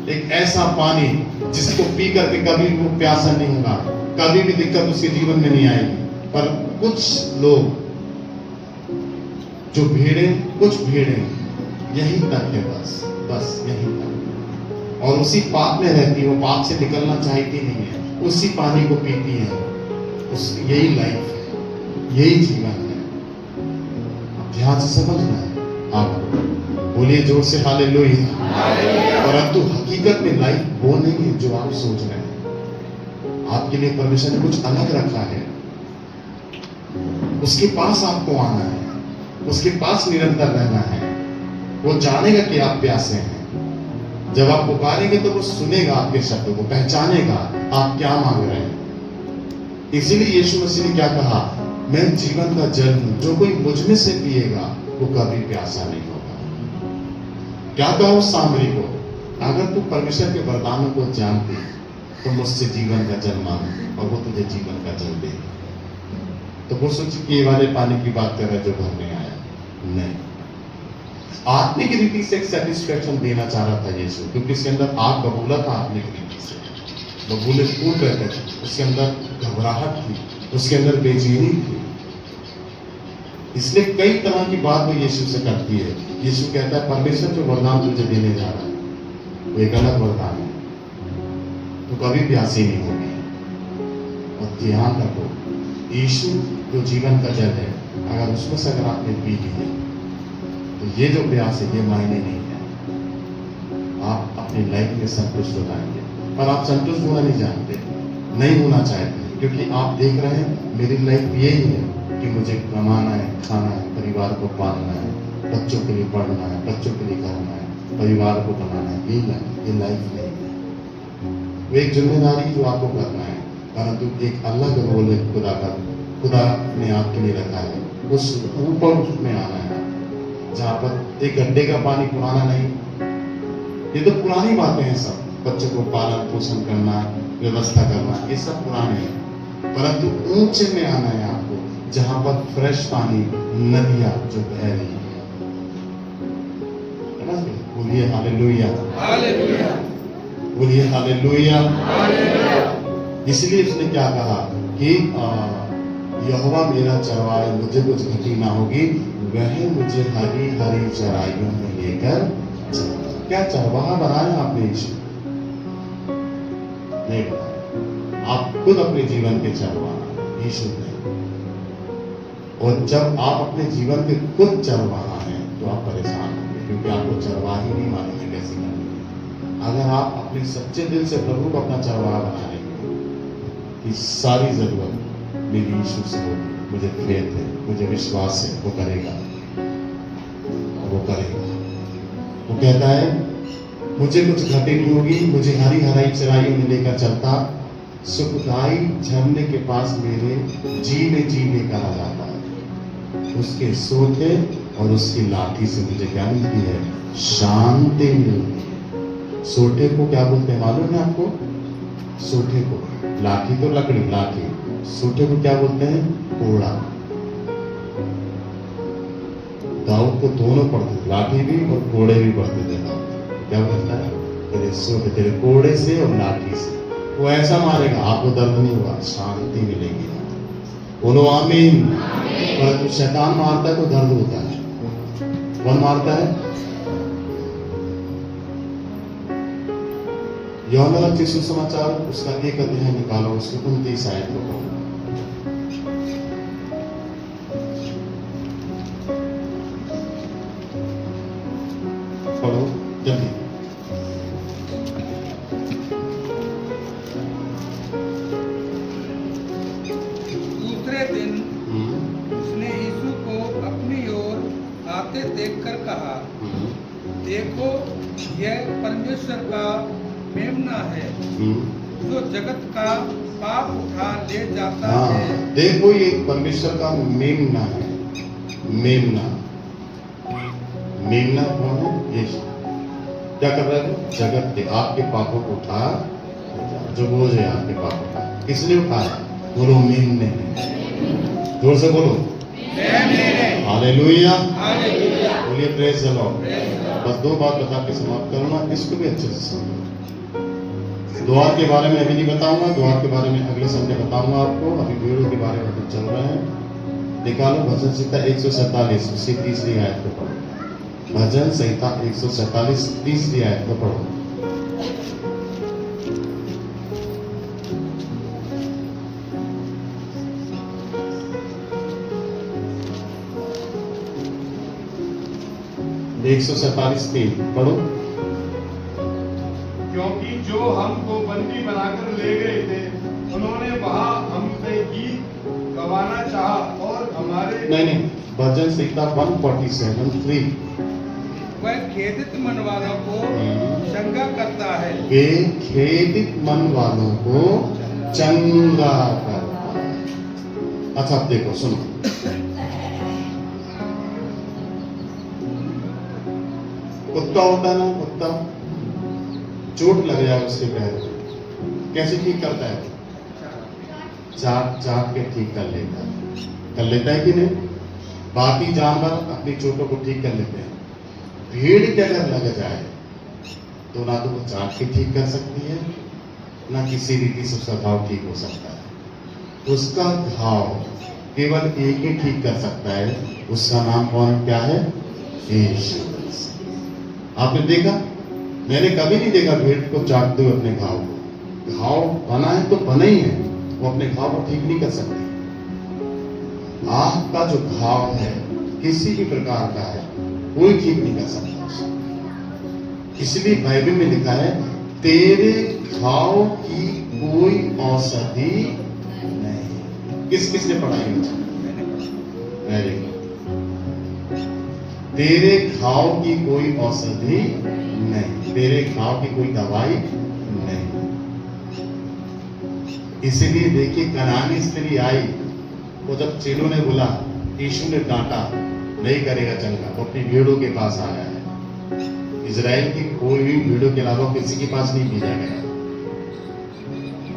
एक ऐसा पानी जिसको पी करके कभी वो प्यासा नहीं होगा, कभी भी दिक्कत उसके जीवन में नहीं आएगी। पर कुछ लोग, जो भेड़ें, कुछ भेड़ें यही तक है, बस यही तक, और उसी पाप में रहती है। वो पाप से निकलना चाहती नहीं है, उसी पानी को पीती है। यही लाइफ है, यही जीवन है। ध्यान से समझना है। आप बोलिए जोर से हालेलुया। परंतु हकीकत में लाइफ वो नहीं है जो आप सोच रहे हैं। आपके लिए परमेश्वर ने कुछ अलग रखा है। उसके पास आपको आना है, उसके पास निरंतर रहना है। वो जानेगा कि आप प्यासे हैं। जब आप पुकारेंगे तो वो सुनेगा आपके शब्दों को, पहचानेगा आप क्या मांग रहे हैं। इसीलिए यीशु मसीह ने क्या कहा? मैं जीवन का जल हूं, जो कोई मुझ में से पिएगा वो कभी प्यासा नहीं होगा। क्या कहा उस सामरी को? अगर तू परमेश्वर के वरदानों को जानती तो मुझसे जीवन का जल मांग और वो तुझे जीवन का जल देगा। तो वो सोची कि ये वाले पानी की बात कर रहा है जो घर में आया। नहीं, आत्मिक रीति से एक सेटिस्फेक्शन देना चाह रहा था यीशु, क्योंकि इसके अंदर आग बबूला था। आत्मिक रीति से बबूले फूल रहे थे, उसके अंदर घबराहट थी, उसके अंदर बेचैनी थी। इसलिए कई तरह की बात वो यीशु से करती है। यीशु कहता है परमेश्वर जो वरदान तुझे देने जा रहा है वो एक अलग वरदान है, तो कभी प्यासी नहीं होगी। और ध्यान रखो, यीशु जो जीवन का जल है, अगर उसमें से अगर आपने पी ली है तो ये जो प्यास है ये मायने नहीं है, आप अपनी लाइफ में संतुष्ट हो जाएंगे। पर आप संतुष्ट होना नहीं जानते, नहीं होना चाहते, क्योंकि आप देख रहे हैं मेरी लाइफ यही है कि मुझे कमाना है, खाना है, परिवार को पालना है, बच्चों के लिए पढ़ना है, बच्चों के लिए करना है, परिवार को बनाना है। ये लाइफ नहीं है। वो एक जिम्मेदारी जो आपको करना है, परंतु एक अलग रोल है खुदा का, खुदा ने आपके लिए रखा है, उस ऊपर उसमें आना है, जहाँ पर एक गड्ढे का पानी पुराना नहीं। ये तो पुरानी बातें हैं सब, बच्चों को पालन पोषण करना, व्यवस्था करना, ये सब पुराने हैं, परंतु ऊंचे में आना है आपको, जहां पर फ्रेश पानी, नदियां जो बह रही है। समझ गए? बोलिए हालेलुया, हालेलुया, बोलिए हालेलुया। इसलिए उसने क्या कहा कि यहोवा मेरा चरवाहा, मुझे कुछ घटी ना होगी, वह मुझे हरी हरी चराइयों में लेकर चलेगा। क्या चरवाहा बनाया आपने यीशु? नहीं बनाया, आप खुद अपने जीवन के चरवाहा, यीशु ने। और जब आप अपने जीवन के खुद चरवाहा हैं तो आप परेशान होंगे, क्योंकि आपको चरवाही नहीं मानेंगे कैसे करनी। अगर आप अपने सच्चे दिल से प्रभु को अपना चरवाहा बना लेंगे कि सारी जरूरत मेरी यीशु से होगी, मुझे फेथ है, मुझे विश्वास है, वो करेगा, वो करेगा। वो कहता है मुझे कुछ घटी नहीं होगी, मुझे हरी हराई चराइयों में लेकर चलता, सुखदाई झरने के पास मेरे जी में कहा जाता है। उसके सोते और उसकी लाठी से मुझे क्या मिलती है? शांति मिलती है। सोटे को क्या बोलते हैं मालूम है आपको? सोटे को, लाठी तो लकड़ी, लाठी, सोटे को क्या बोलते हैं? कोड़ा। दाऊद को दोनों पढ़ते थे, लाठी भी और कोड़े भी पढ़ते थे। क्या बोलता है? तेरे सोटे, तेरे कोड़े से और लाठी से वो ऐसा मारेगा, आपको दर्द नहीं होगा, शांति मिलेगी। बोलो आमीन। परंतु शैतान मारता है तो दर्द होता है। कौन मारता है? यूहन्ना रचित सुसमाचार उसका 1 अध्याय निकालो, उसकी 29 आयत को पढ़ो। पढ़ो जल्दी। दूसरे दिन उसने यीशु को अपनी ओर आते देखकर कहा, देखो यह परमेश्वर का मेमना है जो जगत का पाप उठा ले जाता है। देखो ये परमेश्वर का मेमना है। मेमना, मेमना कौन है? यीशु। क्या कर रहा है? जगत के आपके पापों को उठा, जो बोझ है आपके पापों का, किसने उठाया? बोलो मेमने ने। जोर से बोलो हालेलुया, बोलिए प्रेज द लॉर्ड। बस 2 बात बता के समाप्त करूंगा, इसको भी अच्छे से समझो। द्वार के बारे में अभी नहीं बताऊंगा, द्वार के बारे में अगले संडे बताऊंगा आपको। अभी भेड़ों के बारे में हम चल रहे हैं। निकालो भजन संहिता 147 उसकी 3री आयत को पढ़ो। भजन संहिता 147 3री आयत को पढ़ो। एक 147:3 पढ़ो। क्योंकि जो हमको बंदी बनाकर ले गए थे, उन्होंने वहां हमसे गीत गवाना चाहा और हमारे नहीं, भजन संहिता 147:3। वह खेदित मन वालों को चंगा करता है। वे खेदित मन वालों को चंगा करता है। अच्छा अब देखो, सुनो, कुत्ता होता है ना, कुत्ता चोट लग जाए उसके पैर में, कैसे ठीक करता है? चाट चाट के ठीक कर लेता है कि नहीं? बाकी जानवर अपनी चोटों को ठीक कर लेते हैं। भीड़ के अगर लग जाए तो ना तो वो चाट के ठीक कर सकती है, ना किसी रीति से उसका घाव ठीक हो सकता है। उसका घाव केवल एक ही ठीक कर सकता है, उसका नाम कौन क्या है? यीशु। आपने देखा मैंने कभी नहीं देखा भेड़ को चाटते हुए अपने घाव को। घाव बना है तो बना ही है, वो अपने घाव को ठीक नहीं कर सकते। आंख का जो घाव है किसी भी प्रकार का है, कोई ठीक नहीं कर सकता उसको। इसलिए बाइबल में लिखा है, तेरे घाव की कोई औषधि नहीं। किसने पढ़ा है? Very good. तेरे घाव की कोई औषधि नहीं, तेरे घाव की कोई दवाई नहीं। इसलिए देखिए, कनानी स्त्री आई, वो जब चेलों ने बोला, यीशु ने डांटा, नहीं करेगा चंगा, वो अपनी भेड़ों के पास आया है। इजराइल की कोई भी भेड़ों के अलावा किसी के पास नहीं भेजा गया।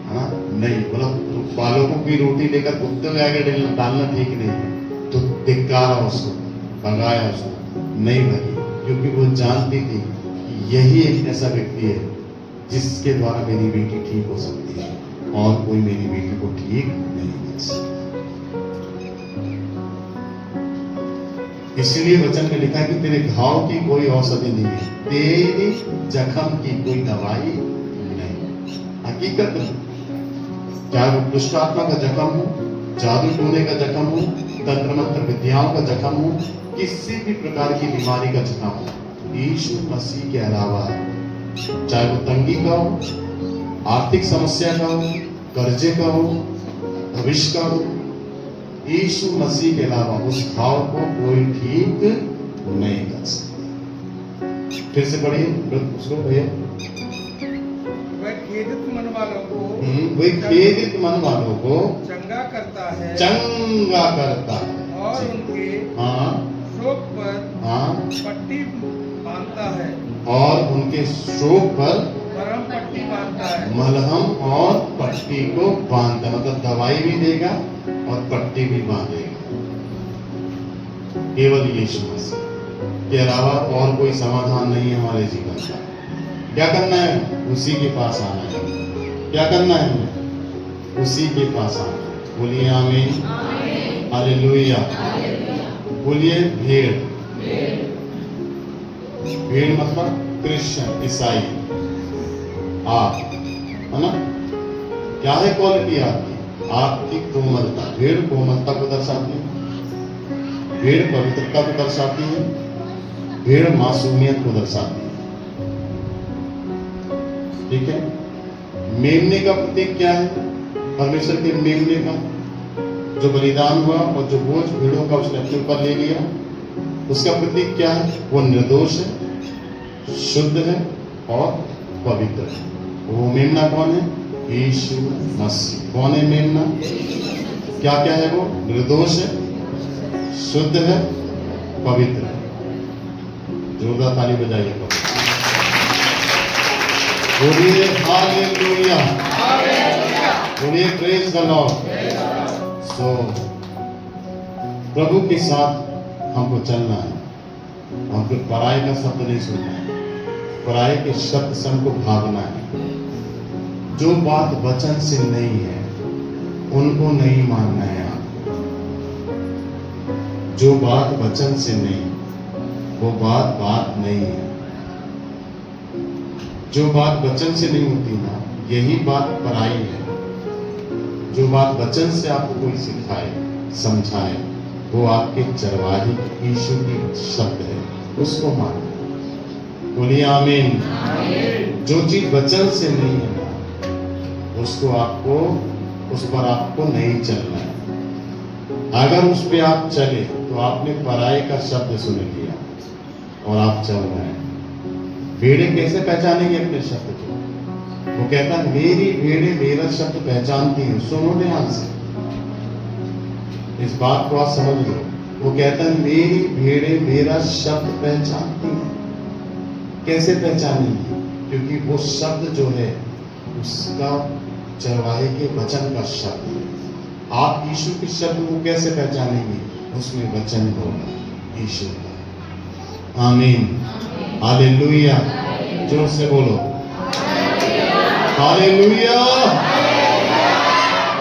हाँ, नहीं बोला, बालकों की रोटी लेकर कुत्ते में आगे डालना ठीक नहीं है। तो धिक्कारा उसको, भगाया उसको, नहीं भगी, क्योंकि वो जानती थी कि यही एक ऐसा व्यक्ति है जिसके द्वारा मेरी बेटी ठीक हो सकती है, और कोई मेरी बेटी को ठीक नहीं कर सकता। इसलिए वचन में लिखा कि तेरे घाव की कोई औषधि नहीं है, तेरे जख्म की कोई दवाई नहीं। हकीकत में चाहे वो दुष्ट आत्मा का जख्म हो, जादू टोने का जख्म हो, तंत्र मंत्र विद्याओं का जख्म हो, किसी भी प्रकार की बीमारी का जख्म हो, यीशु मसीह के अलावा, चाहे वो तंगी का हो, आर्थिक समस्या का हो, कर्जे का हो, भविष्य का हो, यीशु मसीह के अलावा उस घाव को कोई ठीक नहीं कर सकता। फिर से पढ़िए उसको भैया। वह खेदित मन वालों को वही खेदित मन वालों को चंगा करता है, चंगा करता है, और उनके हाँ शोक पर हाँ, पट्टी बांधता है, और उनके शोक पर मरहम पट्टी बांधता है। मलहम और पट्टी को बांधता, मतलब दवाई भी देगा और पट्टी भी बांधेगा। केवल यीशु मसीह के अलावा और कोई समाधान नहीं है हमारे जीवन का। क्या करना है? उसी के पास आना है। क्या करना है हमें? उसी के पास आना है। बोलिए आमीन, हालेलुया। बोलिए भेड़। भेड़ मतलब क्रिश्चियन, ईसाई, आप, है ना? क्या है क्वालिटी आपकी? आपकी कोमलता। भेड़ कोमलता को दर्शाती है, भेड़ पवित्रता को दर्शाती है, भेड़ मासूमियत को दर्शाती है। ठीक है? मेमने का प्रतीक क्या है? परमेश्वर के मेमने का जो बलिदान हुआ और जो बोझ भेड़ों का उसने अपने ऊपर ले लिया, उसका प्रतीक क्या है? वो निर्दोष है, शुद्ध है और पवित्र है। वो मेमना कौन है? यीशु मसीह। कौन है मेमना? क्या क्या है वो? निर्दोष है, शुद्ध है, पवित्र है। जोरदार ताली बजाइए। बोलिए हालेलुया, बोलिए प्रेज द लॉर्ड। सो प्रभु के साथ हमको चलना है, हमको पराये का शब्द नहीं सुनना है, पराये के शब्द से हमको भागना है। जो बात वचन से नहीं है उनको नहीं मानना है आपको। जो बात वचन से नहीं, वो बात नहीं है। जो बात वचन से नहीं होती ना, यही बात पराई है। जो बात वचन से आपको कोई सिखाए, समझाए, वो आपके चरवाही यीशु की शब्द है, उसको मानो। बोलिए आमीन। जो चीज वचन से नहीं है ना, उसको आपको, उस पर आपको नहीं चलना है। अगर उस पे आप चले तो आपने पराये का शब्द सुन लिया और आप चल रहे हैं। भेड़े कैसे पहचानेंगे अपने शब्द को? वो कहता है मेरी भेड़े मेरा शब्द पहचानती हैं। सुनो ध्यान से, इस बात को आप समझ लो। वो कहता है मेरी भेड़े मेरा शब्द पहचानती हैं। कैसे पहचानेंगी? क्योंकि वो शब्द जो है उसका चरवाहे के वचन का शब्द है। आप यीशु के शब्द को कैसे पहचानेंगे? उसमें वचन होगा यीशु का। आमीन, हालेलुया। जोर से बोलो हालेलुया।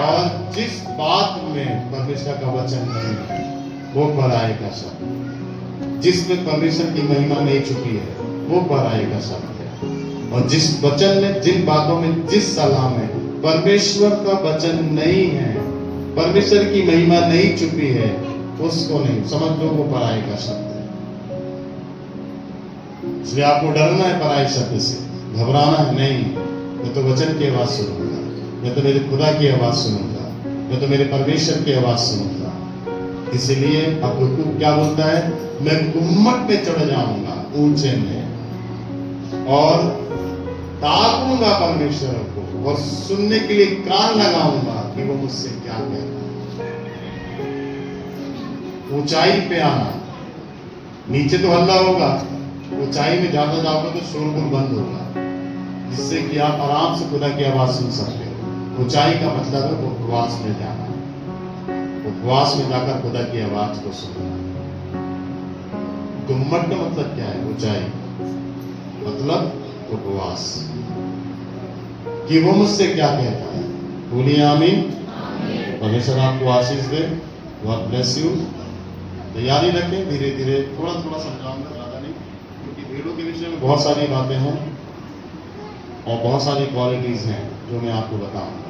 और जिस बात में परमेश्वर का वचन नहीं है वो पराये का शब्द। जिसमें परमेश्वर की महिमा नहीं छुपी है वो पराये का शब्द है। और जिस वचन में, जिन बातों में, जिस सलाह में परमेश्वर का वचन नहीं है, परमेश्वर की महिमा नहीं छुपी है, उसको नहीं समझ लो, वो पराई का शब्द है। इसलिए आपको डरना है पराई शब्द से, घबराना है नहीं। मैं तो वचन की आवाज सुनूंगा, मैं तो मेरे खुदा की आवाज सुनूंगा, मैं तो मेरे परमेश्वर की आवाज सुनूंगा। इसीलिए अब हुकूम क्या बोलता है, मैं गुम्मट पे चढ़ जाऊंगा ऊंचे में और ताकूंगा परमेश्वर को और सुनने के लिए कान लगाऊंगा कि वो मुझसे क्या कहता है। ऊंचाई पे आना, नीचे तो हल्ला होगा, ऊंचाई में ज्यादा जाओगे तो शोरगुल बंद होगा, जिससे कि आप आराम से खुदा की आवाज सुन सकते हो। ऊंचाई का मतलब है उपवास में जाना, उपवास में जाकर खुदा की आवाज को सुनना। गुम्मट का मतलब क्या है? ऊंचाई मतलब उपवास, कि वो मुझसे क्या कहता है। बोलिए आमीन। परमेश्वर आपको आशीष दे। God bless you. तैयारी रखें, धीरे धीरे थोड़ा थोड़ा समझाऊंगा, ज्यादा नहीं, क्योंकि भेड़ों के विषय में बहुत सारी बातें हैं और बहुत सारी क्वालिटीज हैं जो मैं आपको बताऊंगा।